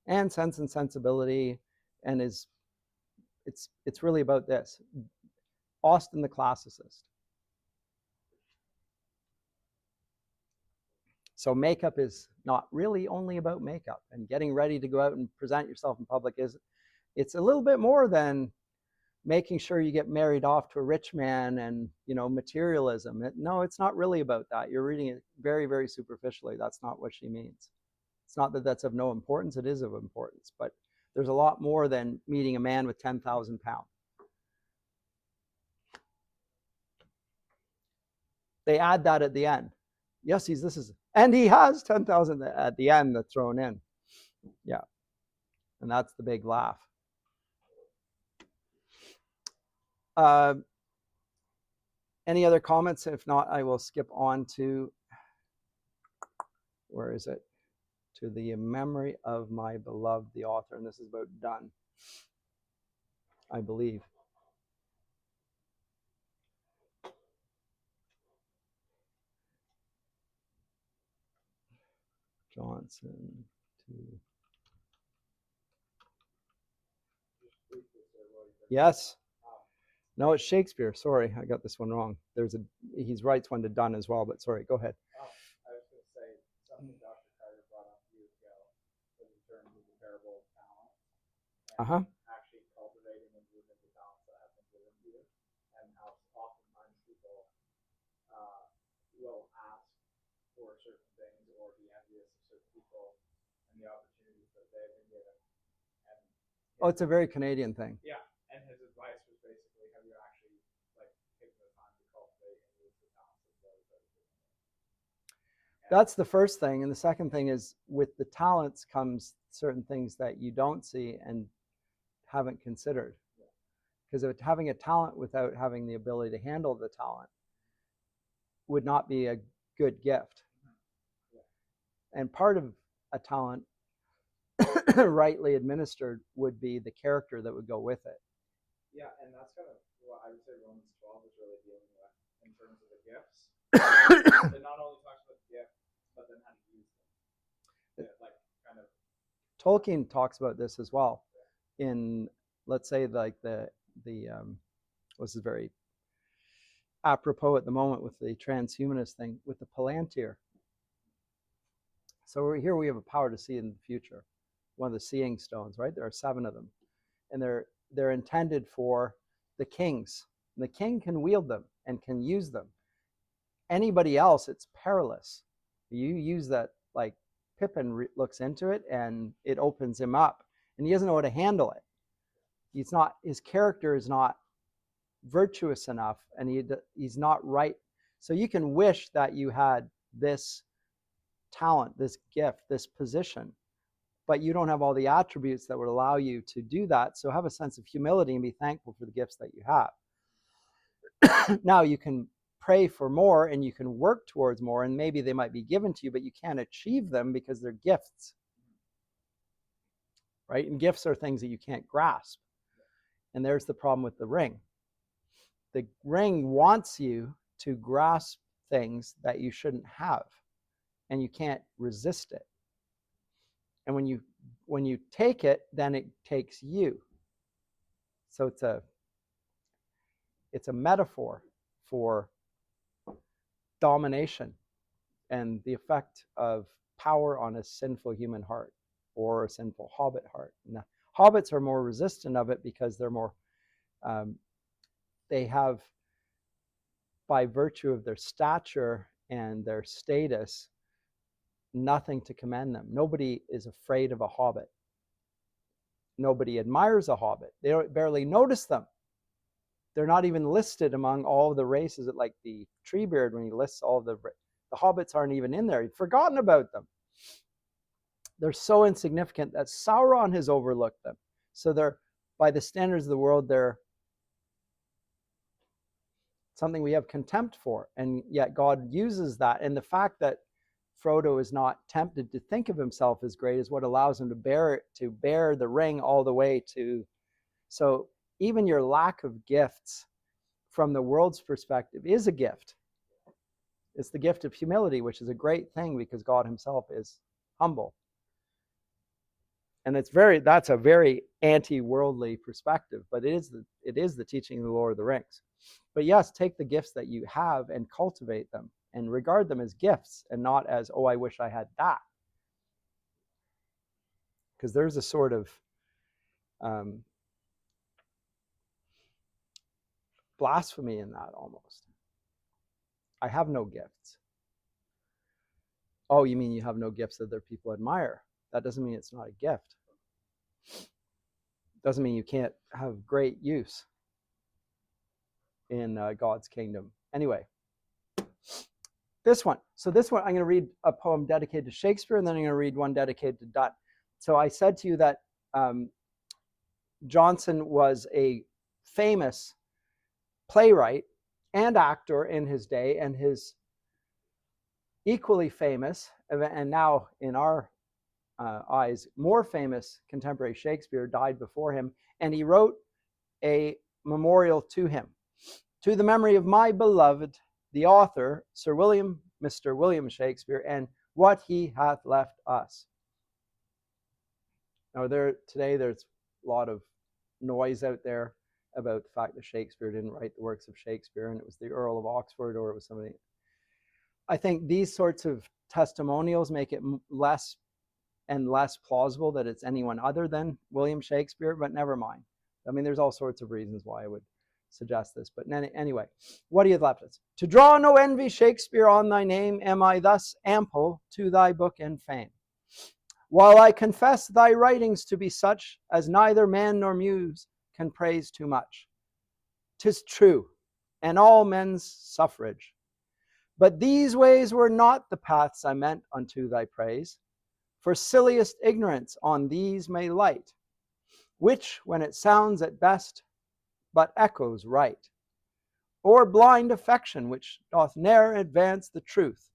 and Sense and Sensibility, and it's really about this. Austen the classicist. So makeup is not really only about makeup, and getting ready to go out and present yourself in public it's a little bit more than making sure you get married off to a rich man and, materialism. No, it's not really about that. You're reading it very, very superficially. That's not what she means. It's not that that's of no importance. It is of importance, but there's a lot more than meeting a man with 10,000 pounds. They add that at the end. Yes, and he has 10,000 at the end that's thrown in. Yeah. And that's the big laugh. Any other comments? If not, I will skip on to, where is it? To the memory of my beloved, the author. And this is about Donne, I believe. Jonson to. Yes. No, it's Shakespeare. Sorry, I got this one wrong. He writes one to Donne as well, but sorry, go ahead. I was going to say something Dr. Carter brought up years ago was in terms of the parable of talents. Actually cultivating and using the talents that have been given to you, and how oftentimes people will ask for certain things or be envious of certain people and the opportunities that they've been given. And it's a very Canadian thing. Yeah, and his advice was basically, have you actually That's the first thing. And the second thing is, with the talents comes certain things that you don't see and haven't considered. Because having a talent without having the ability to handle the talent would not be a good gift. And part of a talent, rightly administered, would be the character that would go with it. Yeah, and that's kind of what I would say Romans 12 is really dealing with in terms of the gifts. It not only talks about the gift, but then how to use them. Like kind of. Tolkien talks about this as well. In, let's say, like this is very apropos at the moment with the transhumanist thing, with the Palantir. So here we have a power to see in the future, one of the seeing stones, right? There are 7 of them, and they're intended for the kings. And the king can wield them and can use them. Anybody else, it's perilous. You use that, like Pippin looks into it, and it opens him up, and he doesn't know how to handle it. His character is not virtuous enough, and he's not right. So you can wish that you had this talent, this gift, this position, but you don't have all the attributes that would allow you to do that. So have a sense of humility and be thankful for the gifts that you have. Now you can pray for more and you can work towards more, and maybe they might be given to you, but you can't achieve them because they're gifts, right? And gifts are things that you can't grasp. And there's the problem with the ring. The ring wants you to grasp things that you shouldn't have, and you can't resist it. And when you take it, then it takes you. So it's a metaphor for domination and the effect of power on a sinful human heart or a sinful hobbit heart. Now, hobbits are more resistant of it because they're more, they have, by virtue of their stature and their status, nothing to commend them. Nobody is afraid of a hobbit. Nobody admires a hobbit. They don't barely notice them. They're not even listed among all the races, like the Treebeard, when he lists all the hobbits aren't even in there. He'd forgotten about them. They're so insignificant that Sauron has overlooked them. So they're, by the standards of the world, they're something we have contempt for. And yet God uses that. And the fact that Frodo is not tempted to think of himself as great is what allows him to bear the ring all the way to. So even your lack of gifts from the world's perspective is a gift. It's the gift of humility, which is a great thing because God himself is humble. And that's a very anti-worldly perspective, but it is the teaching of the Lord of the Rings. But yes, take the gifts that you have and cultivate them and regard them as gifts and not as, oh, I wish I had that. Because there's a sort of blasphemy in that almost. I have no gifts. Oh, you mean you have no gifts that other people admire? That doesn't mean it's not a gift. Doesn't mean you can't have great use in God's kingdom. Anyway, this one. So this one, I'm going to read a poem dedicated to Shakespeare, and then I'm going to read one dedicated to Donne. So I said to you that Jonson was a famous playwright and actor in his day, and his equally famous, and now in our eyes, more famous contemporary Shakespeare died before him, and he wrote a memorial to him. To the memory of my beloved, the author, Sir William, Mr. William Shakespeare, and what he hath left us. Now, today there's a lot of noise out there about the fact that Shakespeare didn't write the works of Shakespeare, and it was the Earl of Oxford, or it was somebody. I think these sorts of testimonials make it less and less plausible that it's anyone other than William Shakespeare, but never mind. I mean, there's all sorts of reasons why I would suggest this. But anyway, what he had left us. To draw no envy, Shakespeare, on thy name, am I thus ample to thy book and fame. While I confess thy writings to be such as neither man nor muse can praise too much. 'Tis true, and all men's suffrage. But these ways were not the paths I meant unto thy praise, for silliest ignorance on these may light, which, when it sounds at best, but echoes right, or blind affection, which doth ne'er advance the truth,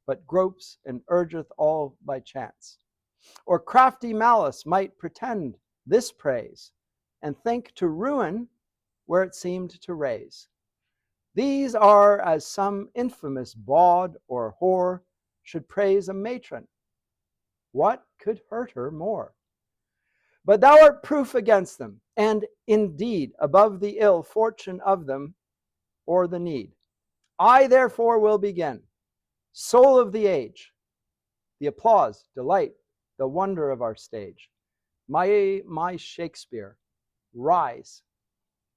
but gropes and urgeth all by chance, or crafty malice might pretend this praise, and think to ruin where it seemed to raise. These are as some infamous bawd or whore should praise a matron. What could hurt her more? But thou art proof against them, and indeed above the ill fortune of them or the need. I therefore will begin. Soul of the age, the applause, delight, the wonder of our stage. My Shakespeare, rise.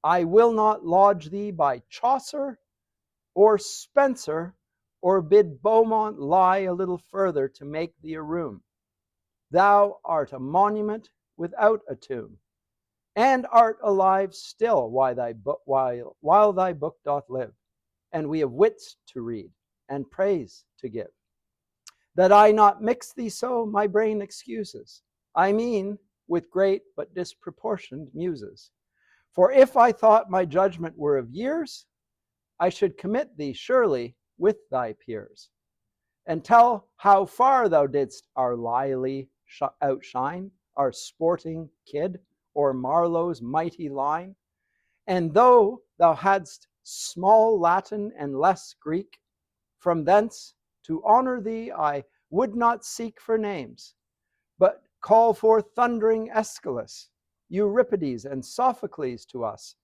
I will not lodge thee by Chaucer or Spencer, or bid Beaumont lie a little further to make thee a room. Thou art a monument without a tomb, and art alive still while thy book doth live, and we have wits to read and praise to give. That I not mix thee so, my brain excuses. I mean, with great but disproportioned muses. For if I thought my judgment were of years, I should commit thee surely with thy peers, and tell how far thou didst our Lyly outshine, our sporting kid, or Marlowe's mighty line. And though thou hadst small Latin and less Greek, from thence to honor thee I would not seek for names, but call forth thundering Aeschylus, Euripides, and Sophocles to us,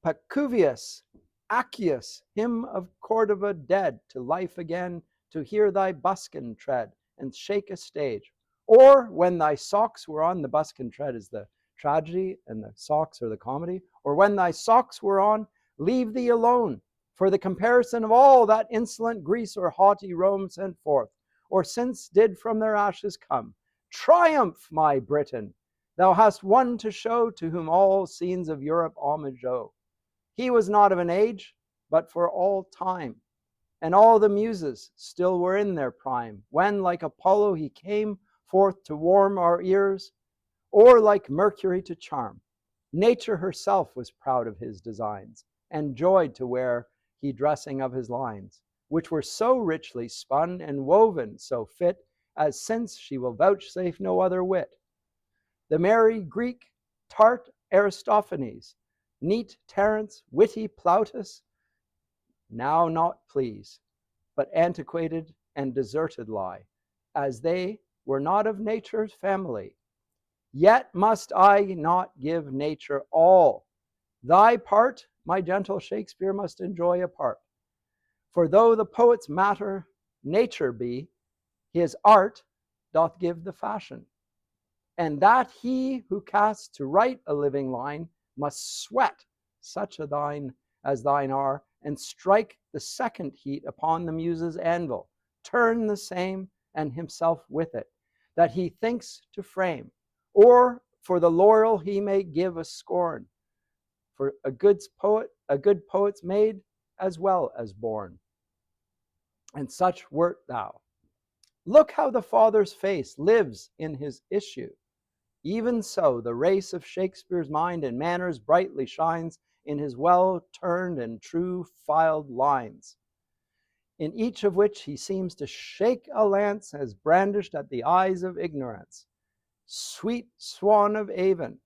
Pacuvius, Accius, him of Cordova dead, to life again, to hear thy buskin tread and shake a stage. Or when thy socks were on, the buskin tread is the tragedy and the socks are the comedy. Or when thy socks were on, leave thee alone, for the comparison of all that insolent Greece or haughty Rome sent forth, or since did from their ashes come. Triumph, my Britain! Thou hast one to show to whom all scenes of Europe homage owe. He was not of an age, but for all time, and all the muses still were in their prime, when like Apollo he came forth to warm our ears, or like Mercury to charm. Nature herself was proud of his designs, and joyed to wear he dressing of his lines, which were so richly spun and woven so fit, as since she will vouchsafe no other wit. The merry Greek, tart Aristophanes, neat Terence, witty Plautus, now not please, but antiquated and deserted lie, as they were not of nature's family. Yet must I not give nature all. Thy part, my gentle Shakespeare, must enjoy apart. For though the poet's matter nature be, his art doth give the fashion. And that he who casts to write a living line must sweat such a thine as thine are, and strike the second heat upon the muse's anvil, turn the same, and himself with it, that he thinks to frame, or for the laurel he may give a scorn. For a good poet's made as well as born. And such wert thou. Look how the Father's face lives in his issue. Even so, the race of Shakespeare's mind and manners brightly shines in his well-turned and true-filed lines, in each of which he seems to shake a lance as brandished at the eyes of ignorance. Sweet swan of Avon,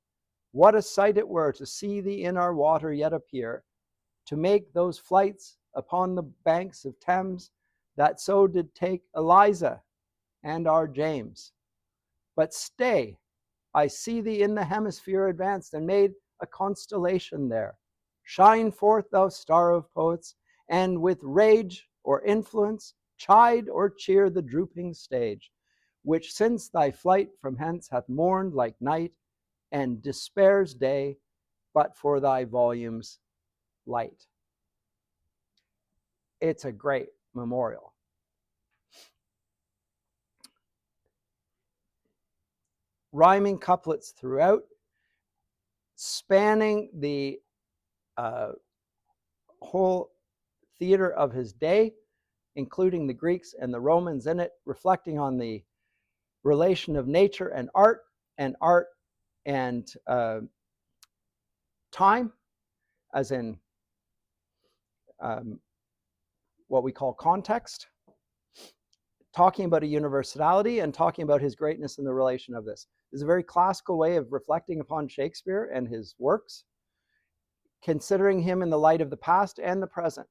what a sight it were to see thee in our water yet appear, to make those flights upon the banks of Thames that so did take Eliza and our James. But stay, I see thee in the hemisphere advanced, and made a constellation there. Shine forth, thou star of poets, and with rage or influence chide or cheer the drooping stage, which since thy flight from hence hath mourned like night, and despair's day, but for thy volume's light. It's a great memorial. Rhyming couplets throughout, spanning the whole theater of his day, including the Greeks and the Romans in it, reflecting on the relation of nature and art and time, as in what we call context, talking about a universality and talking about his greatness in the relation of this. This is a very classical way of reflecting upon Shakespeare and his works, considering him in the light of the past and the present.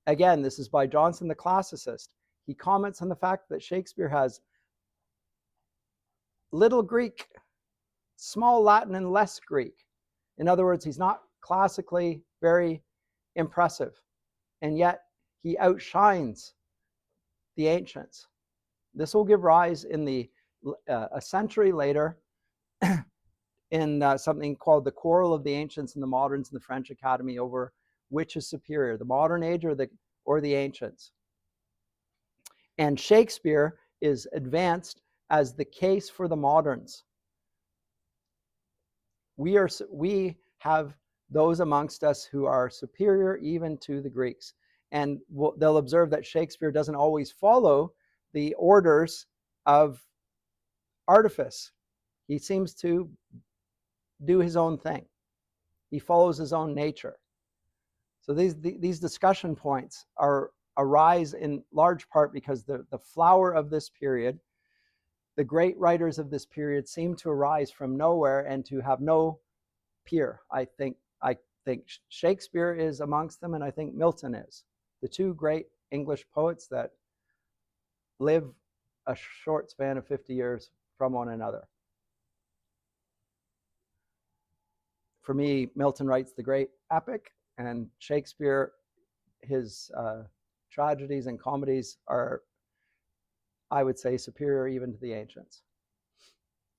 Again, this is by Jonson the classicist. He comments on the fact that Shakespeare has little Greek, small Latin, and less Greek. In other words, he's not classically very impressive, and yet he outshines the ancients. This will give rise in a century later in something called the Quarrel of the Ancients and the Moderns in the French Academy over which is superior, the modern age or the ancients. And Shakespeare is advanced as the case for the moderns. We have those amongst us who are superior even to the Greeks. And they'll observe that Shakespeare doesn't always follow the orders of artifice. He seems to do his own thing. He follows his own nature. So these discussion points arise in large part because the flower of this period, the great writers of this period, seem to arise from nowhere and to have no peer. I think Shakespeare is amongst them, and I think Milton is. The two great English poets that live a short span of 50 years from one another. For me, Milton writes the great epic, and Shakespeare, his tragedies and comedies are, I would say, superior even to the ancients.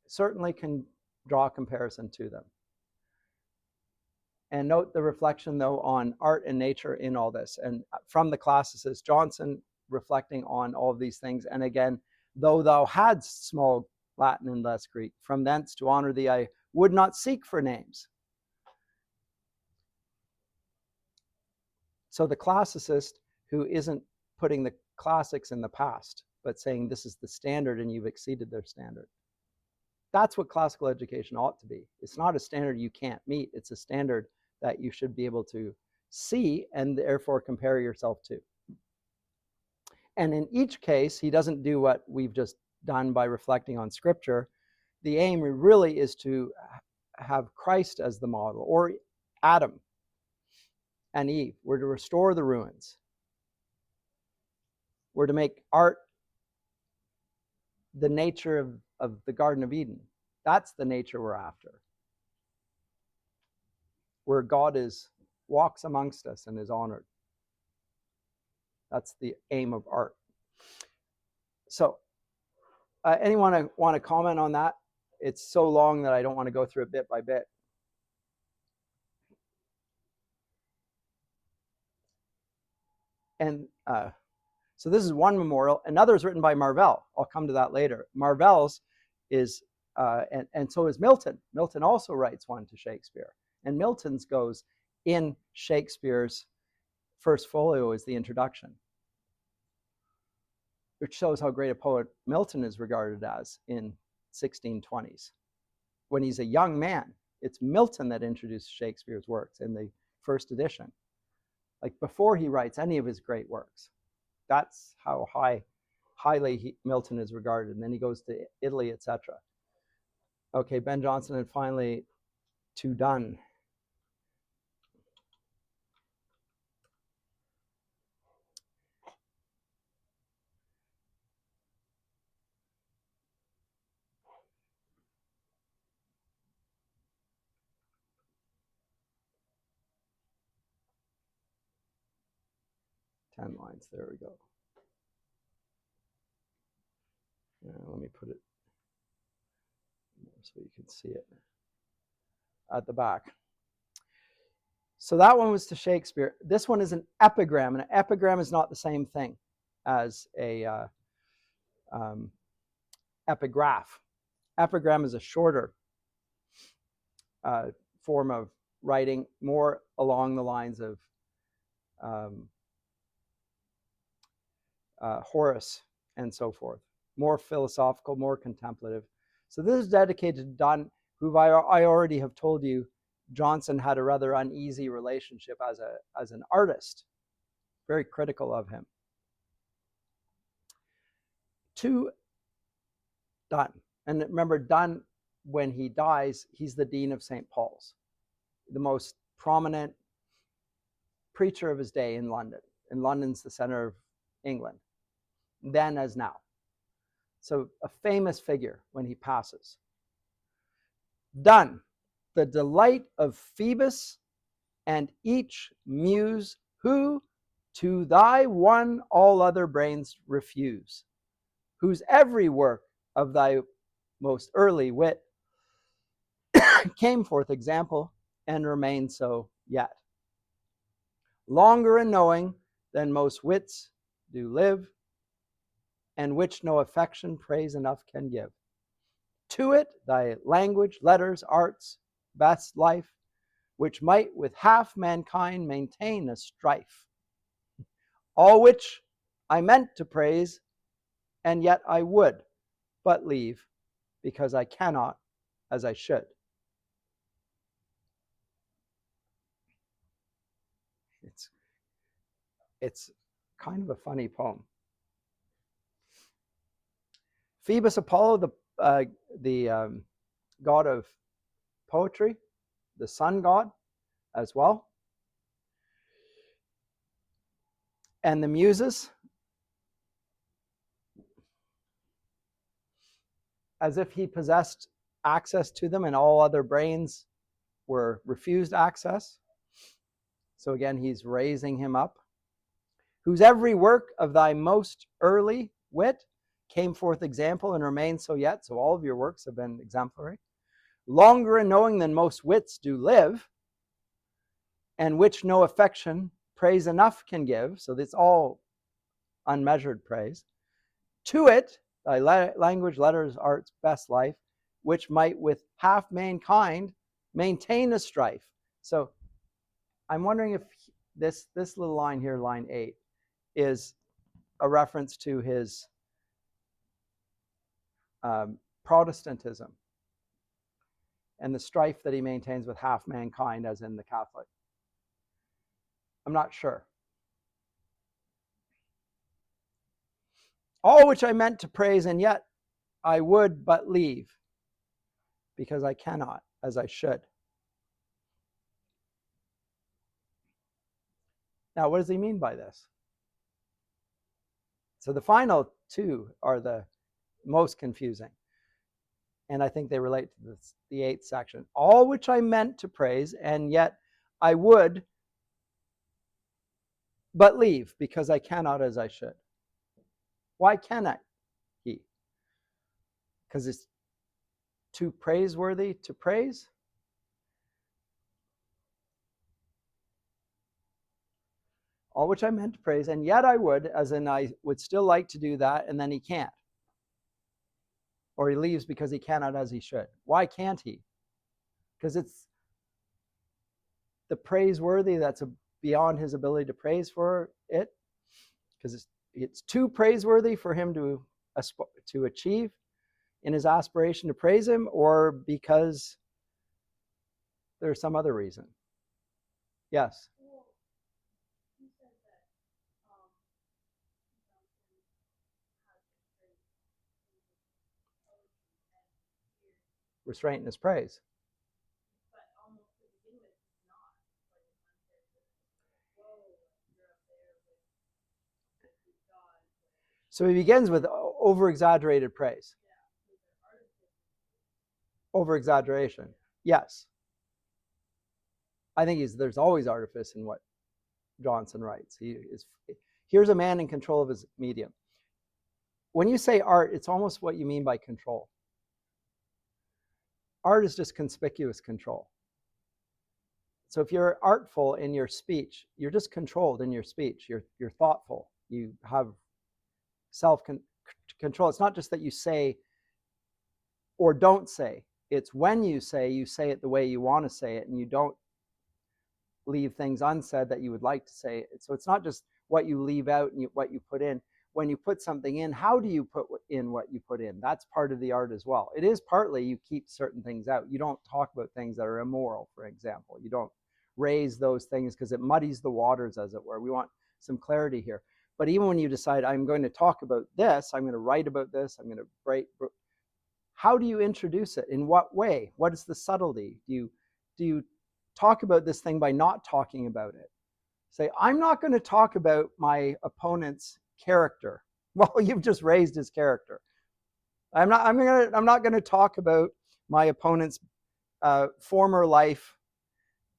Certainly can draw a comparison to them. And note the reflection, though, on art and nature in all this. And from the classicist, Jonson reflecting on all of these things. And again, though thou hadst small Latin and less Greek, from thence to honor thee I would not seek for names. So the classicist, who isn't putting the classics in the past, but saying this is the standard and you've exceeded their standard. That's what classical education ought to be. It's not a standard you can't meet. It's a standard that you should be able to see and therefore compare yourself to. And in each case, he doesn't do what we've just done by reflecting on Scripture. The aim really is to have Christ as the model, or Adam and Eve. We're to restore the ruins. We're to make art the nature of the Garden of Eden. That's the nature we're after. Where God walks amongst us and is honored. That's the aim of art. So, anyone want to comment on that? It's so long that I don't want to go through it bit by bit. And so this is one memorial. Another is written by Marvell. I'll come to that later. Marvell's is, and so is Milton. Milton also writes one to Shakespeare. And Milton's goes in Shakespeare's first folio is the introduction, which shows how great a poet Milton is regarded as in 1620s. When he's a young man, it's Milton that introduced Shakespeare's works in the first edition. Like before he writes any of his great works. That's how highly Milton is regarded. And then he goes to Italy, etc. Okay, Ben Jonson, and finally to Donne. Lines. There we go. Let me put it so you can see it at the back. So that one was to Shakespeare. This one is an epigram, and an epigram is not the same thing as a epigraph. Epigram is a shorter form of writing, more along the lines of Horace, and so forth. More philosophical, more contemplative. So this is dedicated to Donne, who I already have told you, Jonson had a rather uneasy relationship as an artist, very critical of him. To Donne. And remember, Donne, when he dies, he's the Dean of St. Paul's, the most prominent preacher of his day in London. And London's the center of England, then as now. So a famous figure when he passes. Donne, the delight of Phoebus and each muse who to thy one all other brains refuse, whose every work of thy most early wit came forth example and remains so yet. Longer in knowing than most wits do live, and which no affection praise enough can give. To it thy language, letters, arts, best life, which might with half mankind maintain a strife. All which I meant to praise, and yet I would but leave, because I cannot as I should. It's kind of a funny poem. Phoebus Apollo, the god of poetry, the sun god as well. And the muses, as if he possessed access to them and all other brains were refused access. So again, he's raising him up. Whose every work of thy most early wit came forth example and remains so yet. So all of your works have been exemplary. Longer in knowing than most wits do live, and which no affection praise enough can give. So it's all unmeasured praise. To it, thy language, letters, arts, best life, which might with half mankind maintain a strife. So I'm wondering if this little line here, line 8, is a reference to his Protestantism and the strife that he maintains with half mankind, as in the Catholic. I'm not sure. All which I meant to praise, and yet I would but leave, because I cannot as I should. Now, what does he mean by this? So the final two are the most confusing, and I think they relate to the 8th section. All which I meant to praise, and yet I would but leave, because I cannot as I should. Why cannot he? Because it's too praiseworthy to praise? All which I meant to praise, and yet I would, as in I would still like to do that, and then he can't. Or he leaves because he cannot as he should. Why can't he? Because it's the praiseworthy that's beyond his ability to praise for it, because it's too praiseworthy for him to achieve in his aspiration to praise him, or because there's some other reason. Yes. Restraint in his praise. So he begins with over-exaggerated praise. Over-exaggeration. Yes. I think there's always artifice in what Jonson writes. Here's a man in control of his medium. When you say art, it's almost what you mean by control. Art is just conspicuous control. So if you're artful in your speech, you're just controlled in your speech. You're thoughtful. You have self-control. It's not just that you say or don't say. It's when you say it the way you want to say it, and you don't leave things unsaid that you would like to say. So it's not just what you leave out and what you put in. When you put something in, how do you put in what you put in? That's part of the art as well. It is partly you keep certain things out. You don't talk about things that are immoral, for example. You don't raise those things because it muddies the waters, as it were. We want some clarity here. But even when you decide, I'm going to talk about this, I'm going to write about this, I'm going to break, how do you introduce it? In what way? What is the subtlety? Do you talk about this thing by not talking about it? Say, I'm not going to talk about my opponent's character. Well, you've just raised his character. I'm not going to talk about my opponent's former life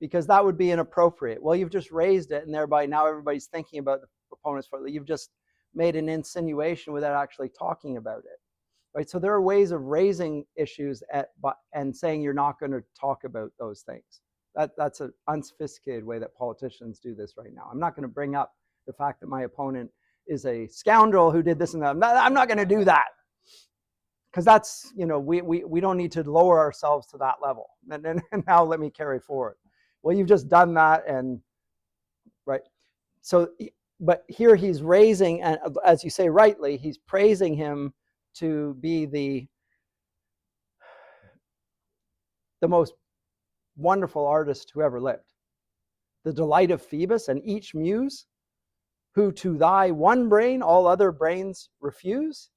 because that would be inappropriate. Well, you've just raised it, and thereby now everybody's thinking about the opponent's former life. You've just made an insinuation without actually talking about it. Right? So there are ways of raising issues and saying you're not going to talk about those things. That's an unsophisticated way that politicians do this right now. I'm not going to bring up the fact that my opponent is a scoundrel who did this and that. I'm not going to do that because that's, we don't need to lower ourselves to that level. And now let me carry forward. Well, you've just done that, and right. So, but here he's raising, and as you say rightly, he's praising him to be the most wonderful artist who ever lived. The delight of Phoebus and each muse, who to thy one brain all other brains refuse.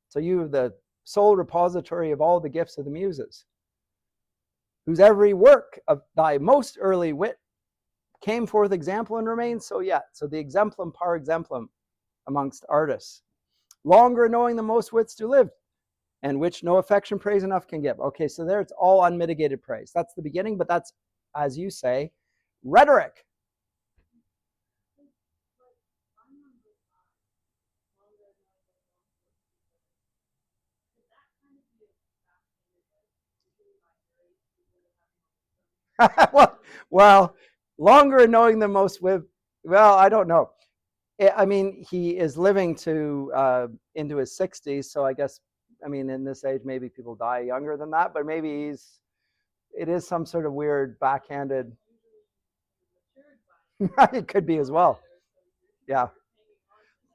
So you are the sole repository of all the gifts of the muses, whose every work of thy most early wit came forth example and remains so yet. So the exemplum par exemplum amongst artists. Longer knowing the most wits do live, and which no affection praise enough can give. Okay, so there it's all unmitigated praise. That's the beginning, but that's, as you say, rhetoric. well, longer in knowing the most with, well, I don't know. I mean, he is living to into his 60s, so I guess, I mean, in this age, maybe people die younger than that, but maybe it is some sort of weird backhanded. It could be as well. Yeah.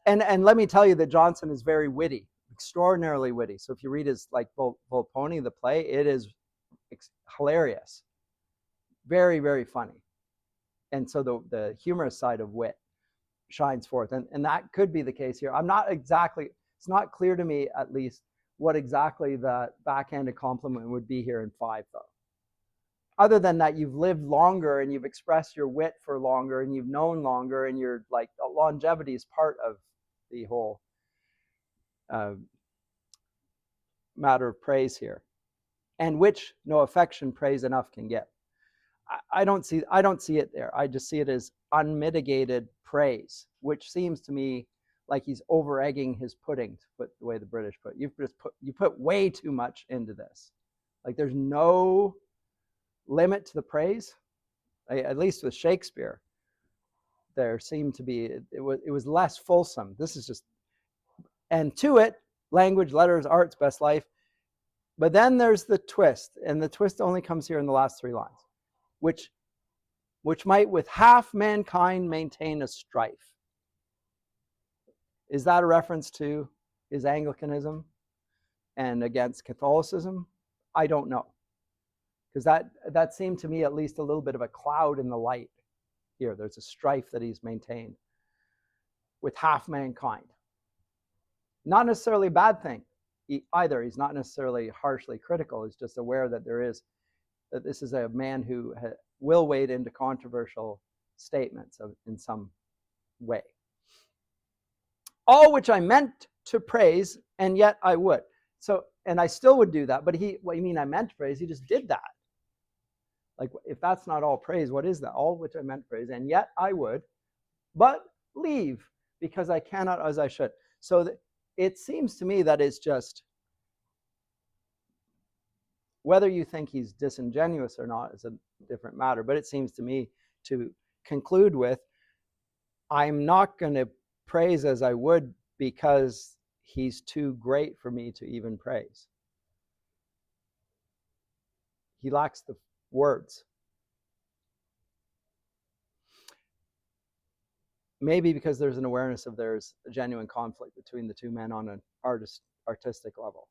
And let me tell you that Jonson is very witty, extraordinarily witty. So if you read his like Volpone, the play, it is hilarious, very, very funny. And so the humorous side of wit shines forth. And that could be the case here. It's not clear to me, at least, what exactly the backhanded compliment would be here in 5, though. Other than that, you've lived longer and you've expressed your wit for longer and you've known longer, and your like longevity is part of the whole matter of praise here, and which no affection praise enough can get. I don't see it there. I just see it as unmitigated praise, which seems to me like he's over egging his pudding, to put the way the British put it. You put way too much into this. Like there's no limit to the praise. At least with Shakespeare, there seemed to be, it was less fulsome. This is just, and to it, language, letters, arts, best life. But then there's the twist, and the twist only comes here in the last 3 lines, which might with half mankind maintain a strife. Is that a reference to his Anglicanism and against Catholicism? I don't know, because that seemed to me at least a little bit of a cloud in the light here. There's a strife that he's maintained with half mankind. Not necessarily a bad thing either. He's not necessarily harshly critical. He's just aware that that this is a man who will wade into controversial statements in some way. All which I meant to praise, and yet I would. So, and I still would do that, but what you mean I meant to praise? He just did that. Like, if that's not all praise, what is that? All which I meant to praise, and yet I would, but leave, because I cannot as I should. So it seems to me that it's just, whether you think he's disingenuous or not is a different matter, but it seems to me to conclude with, I'm not going to praise as I would because he's too great for me to even praise. He lacks the words. maybe because there's an awareness of there's a genuine conflict between the two men on an artistic level.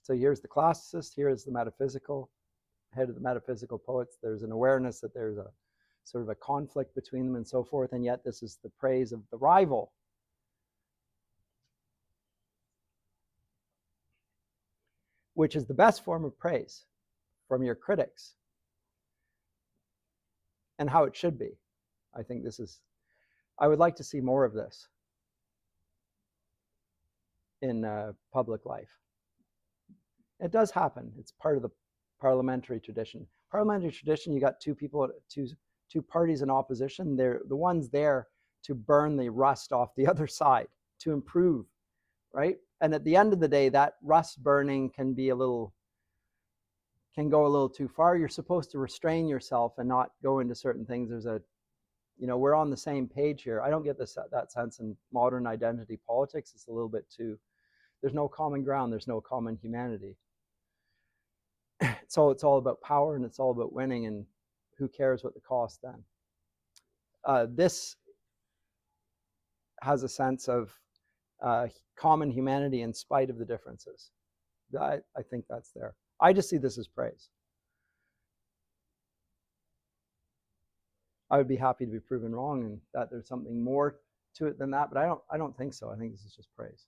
So here's the classicist, here's the metaphysical, head of the metaphysical poets. There's an awareness that there's a sort of a conflict between them and so forth, and yet this is the praise of the rival. Which is the best form of praise from your critics, and how it should be. I think this is, I would like to see more of this in public life. It does happen. It's part of the parliamentary tradition. Parliamentary tradition, you got two people, two parties in opposition. They're the ones there to burn the rust off the other side, to improve, right? And at the end of the day, that rust burning can be can go a little too far. You're supposed to restrain yourself and not go into certain things. There's a, we're on the same page here. I don't get that sense in modern identity politics. It's a little bit too, there's no common ground. There's no common humanity. So it's all about power and it's all about winning, and who cares what the cost then. This has a sense of common humanity in spite of the differences. I think that's there. I just see this as praise. I would be happy to be proven wrong and that there's something more to it than that, but I don't think so. I think this is just praise.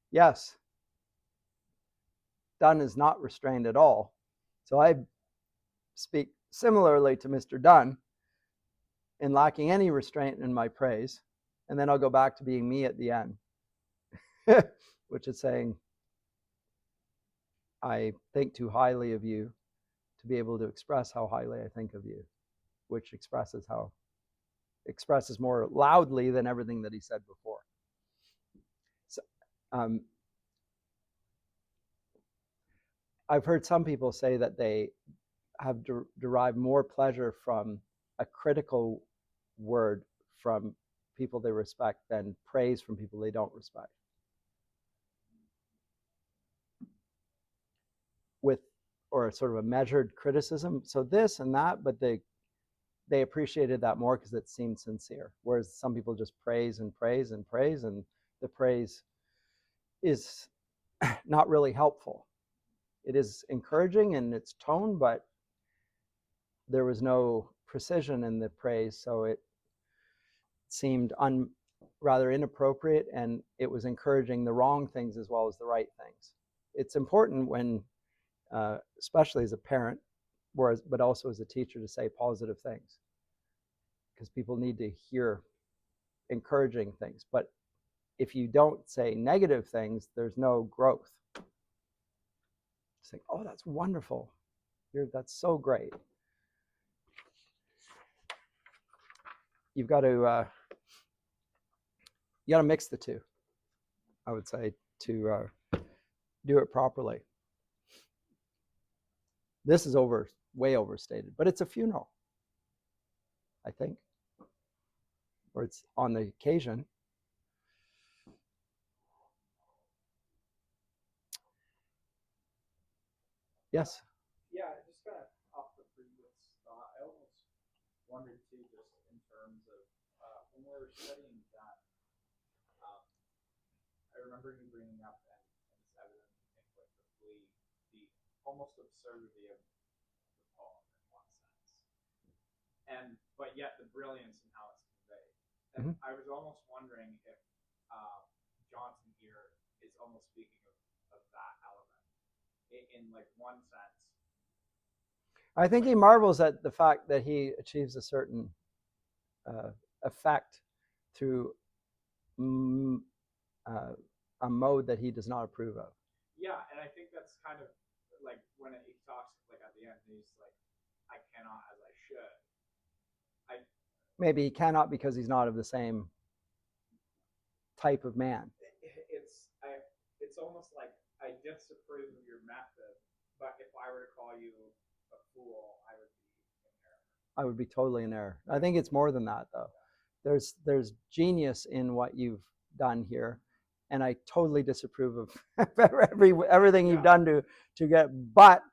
Yes, Donne is not restrained at all. So I speak similarly to Mr. Donne in lacking any restraint in my praise, and then I'll go back to being me at the end, which is saying, I think too highly of you to be able to express how highly I think of you, which expresses more loudly than everything that he said before. So, I've heard some people say that they have derived more pleasure from a critical word from people they respect than praise from people they don't respect. Or sort of a measured criticism. So this and that, but they appreciated that more because it seemed sincere. Whereas some people just praise and praise and praise, and the praise is not really helpful. It is encouraging in its tone, but there was no precision in the praise, so it seemed rather inappropriate, and it was encouraging the wrong things as well as the right things. It's important when, especially as a parent, but also as a teacher, to say positive things, because people need to hear encouraging things. But if you don't say negative things, there's no growth. Say, oh, that's wonderful. That's so great. You've got to mix the two, I would say, to do it properly. This is way overstated, but it's a funeral, I think, or it's on the occasion. Yes. Yeah, just kind of off the previous thought, I almost wondered too, just in terms of when we were studying that, I remember you bringing up, and it's evident, I think, like the almost absurdity of the poem in one sense, but yet the brilliance in how it's conveyed. And I was almost wondering if Jonson here is almost speaking of that element in like one sense. I think he marvels at the fact that he achieves a certain effect through a mode that he does not approve of. Yeah, and I think that's kind of like when he talks like at the end, he's like, I cannot as I should. Maybe he cannot because he's not of the same type of man. It's almost like I disapprove of your method, but if I were to call you a fool, I would be in error. I would be totally in error. I think it's more than that, though. There's genius in what you've done here, and I totally disapprove of everything you've done to get. But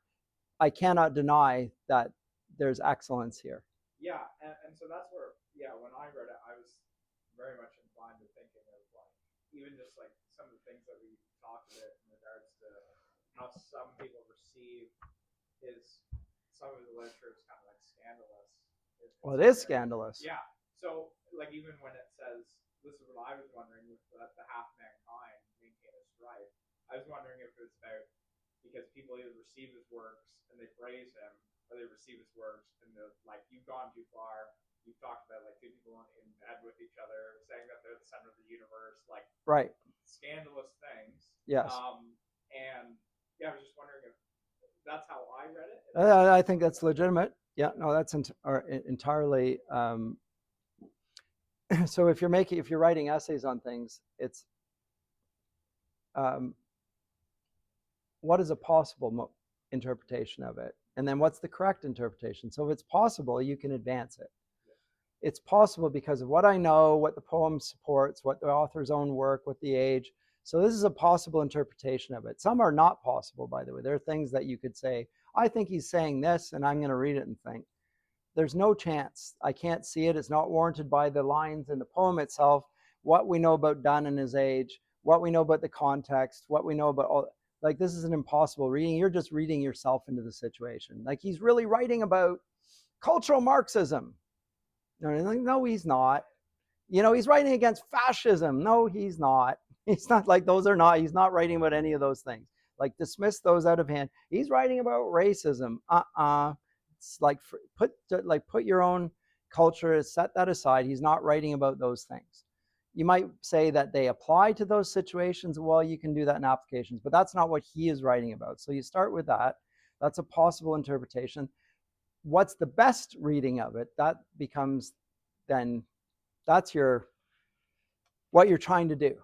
I cannot deny that there's excellence here. Yeah, and so that's where, yeah, when I read it, I was very much inclined to thinking of like even just like some of the things that we talked about in regards to how some people receive his some of his literature is kind of like scandalous. Well, it is scandalous. Yeah. So like even when it says, this is what I was wondering with the half mankind maintain a strife. I was wondering if it's about because people either receive his works and they praise him, or they receive his works and they're like, you've gone too far. You've talked about like two people in bed with each other, saying that they're the center of the universe, like right, scandalous things. Yes. And yeah, I was just wondering if that's how I read it. I think that's legitimate. Yeah, no, that's entirely. So if you're writing essays on things, it's what is a possible interpretation of it, and then what's the correct interpretation. So if it's possible, you can advance it. It's possible because of what I know, what the poem supports, what the author's own work, what the age. So this is a possible interpretation of it. Some are not possible, by the way. There are things that you could say, I think he's saying this, and I'm going to read it and think. There's no chance. I can't see it. It's not warranted by the lines in the poem itself, what we know about Donne and his age, what we know about the context, what we know about all. Like, this is an impossible reading. You're just reading yourself into the situation. Like, he's really writing about cultural Marxism. No, he's not. He's writing against fascism. No, he's not. He's not like those are not. He's not writing about any of those things. Like, dismiss those out of hand. He's writing about racism. It's like put your own culture, set that aside. He's not writing about those things. You might say that they apply to those situations. Well, you can do that in applications, but that's not what he is writing about. So you start with that. That's a possible interpretation. What's the best reading of it? That becomes then, that's what you're trying to do.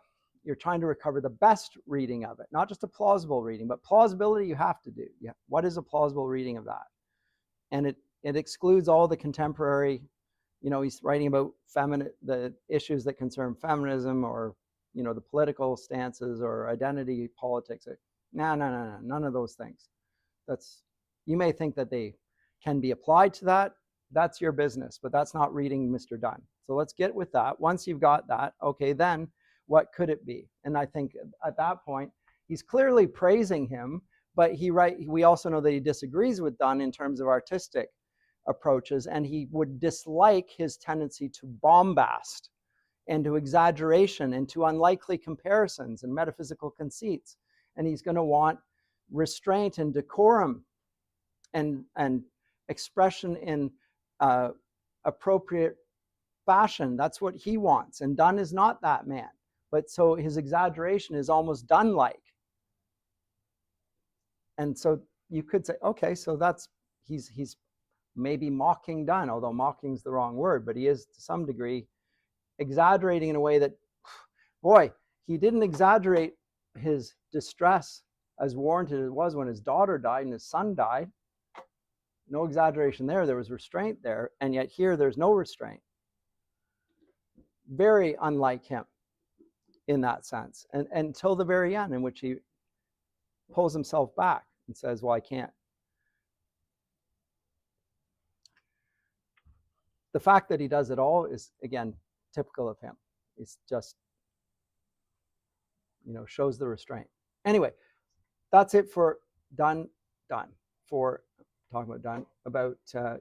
You're trying to recover the best reading of it, not just a plausible reading, but plausibility you have to do. Yeah. What is a plausible reading of that? And it excludes all the contemporary, he's writing about the issues that concern feminism or, the political stances or identity politics. No, none of those things. You may think that they can be applied to that. That's your business, but that's not reading Mr. Donne. So let's get with that. Once you've got that, okay, then what could it be? And I think at that point, he's clearly praising him, but we also know that he disagrees with Donne in terms of artistic approaches, and he would dislike his tendency to bombast and to exaggeration and to unlikely comparisons and metaphysical conceits. And he's going to want restraint and decorum and expression in appropriate fashion. That's what he wants. And Donne is not that man. But so his exaggeration is almost Donne-like. And so you could say, okay, so he's maybe mocking Donne, although mocking is the wrong word, but he is to some degree exaggerating in a way that, boy, he didn't exaggerate his distress as warranted it was when his daughter died and his son died. No exaggeration there. There was restraint there. And yet here there's no restraint. Very unlike him in that sense. And until the very end, in which he pulls himself back and says, well, I can't. The fact that he does it all is, again, typical of him. It's just, shows the restraint. Anyway, that's it for Donne. For talking about Donne, about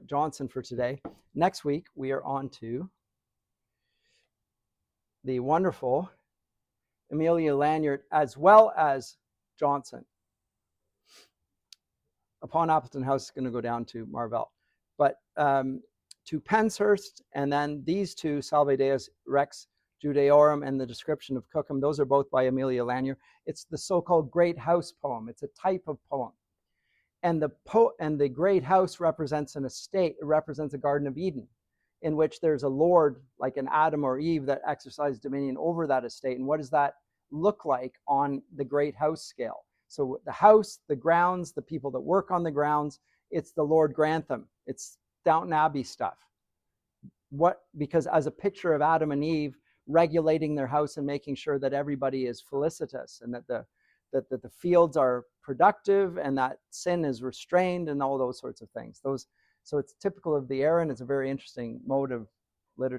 Jonson for today. Next week, we are on to the wonderful Amelia Lanyard, as well as Jonson. Upon Appleton House is going to go down to Marvell. But to Penshurst, and then these two, Salve Deus Rex Judaeorum and the description of Cookham, those are both by Amelia Lanyard. It's the so-called Great House poem. It's a type of poem. And the Great House represents an estate. It represents a Garden of Eden, in which there's a lord, like an Adam or Eve, that exercised dominion over that estate. And what does that look like on the Great House scale? So the house, the grounds, the people that work on the grounds, it's the Lord Grantham. It's Downton Abbey stuff. What, because as a picture of Adam and Eve regulating their house and making sure that everybody is felicitous and that the fields are productive and that sin is restrained and all those sorts of things. Those, so it's typical of the era, and it's a very interesting mode of literature.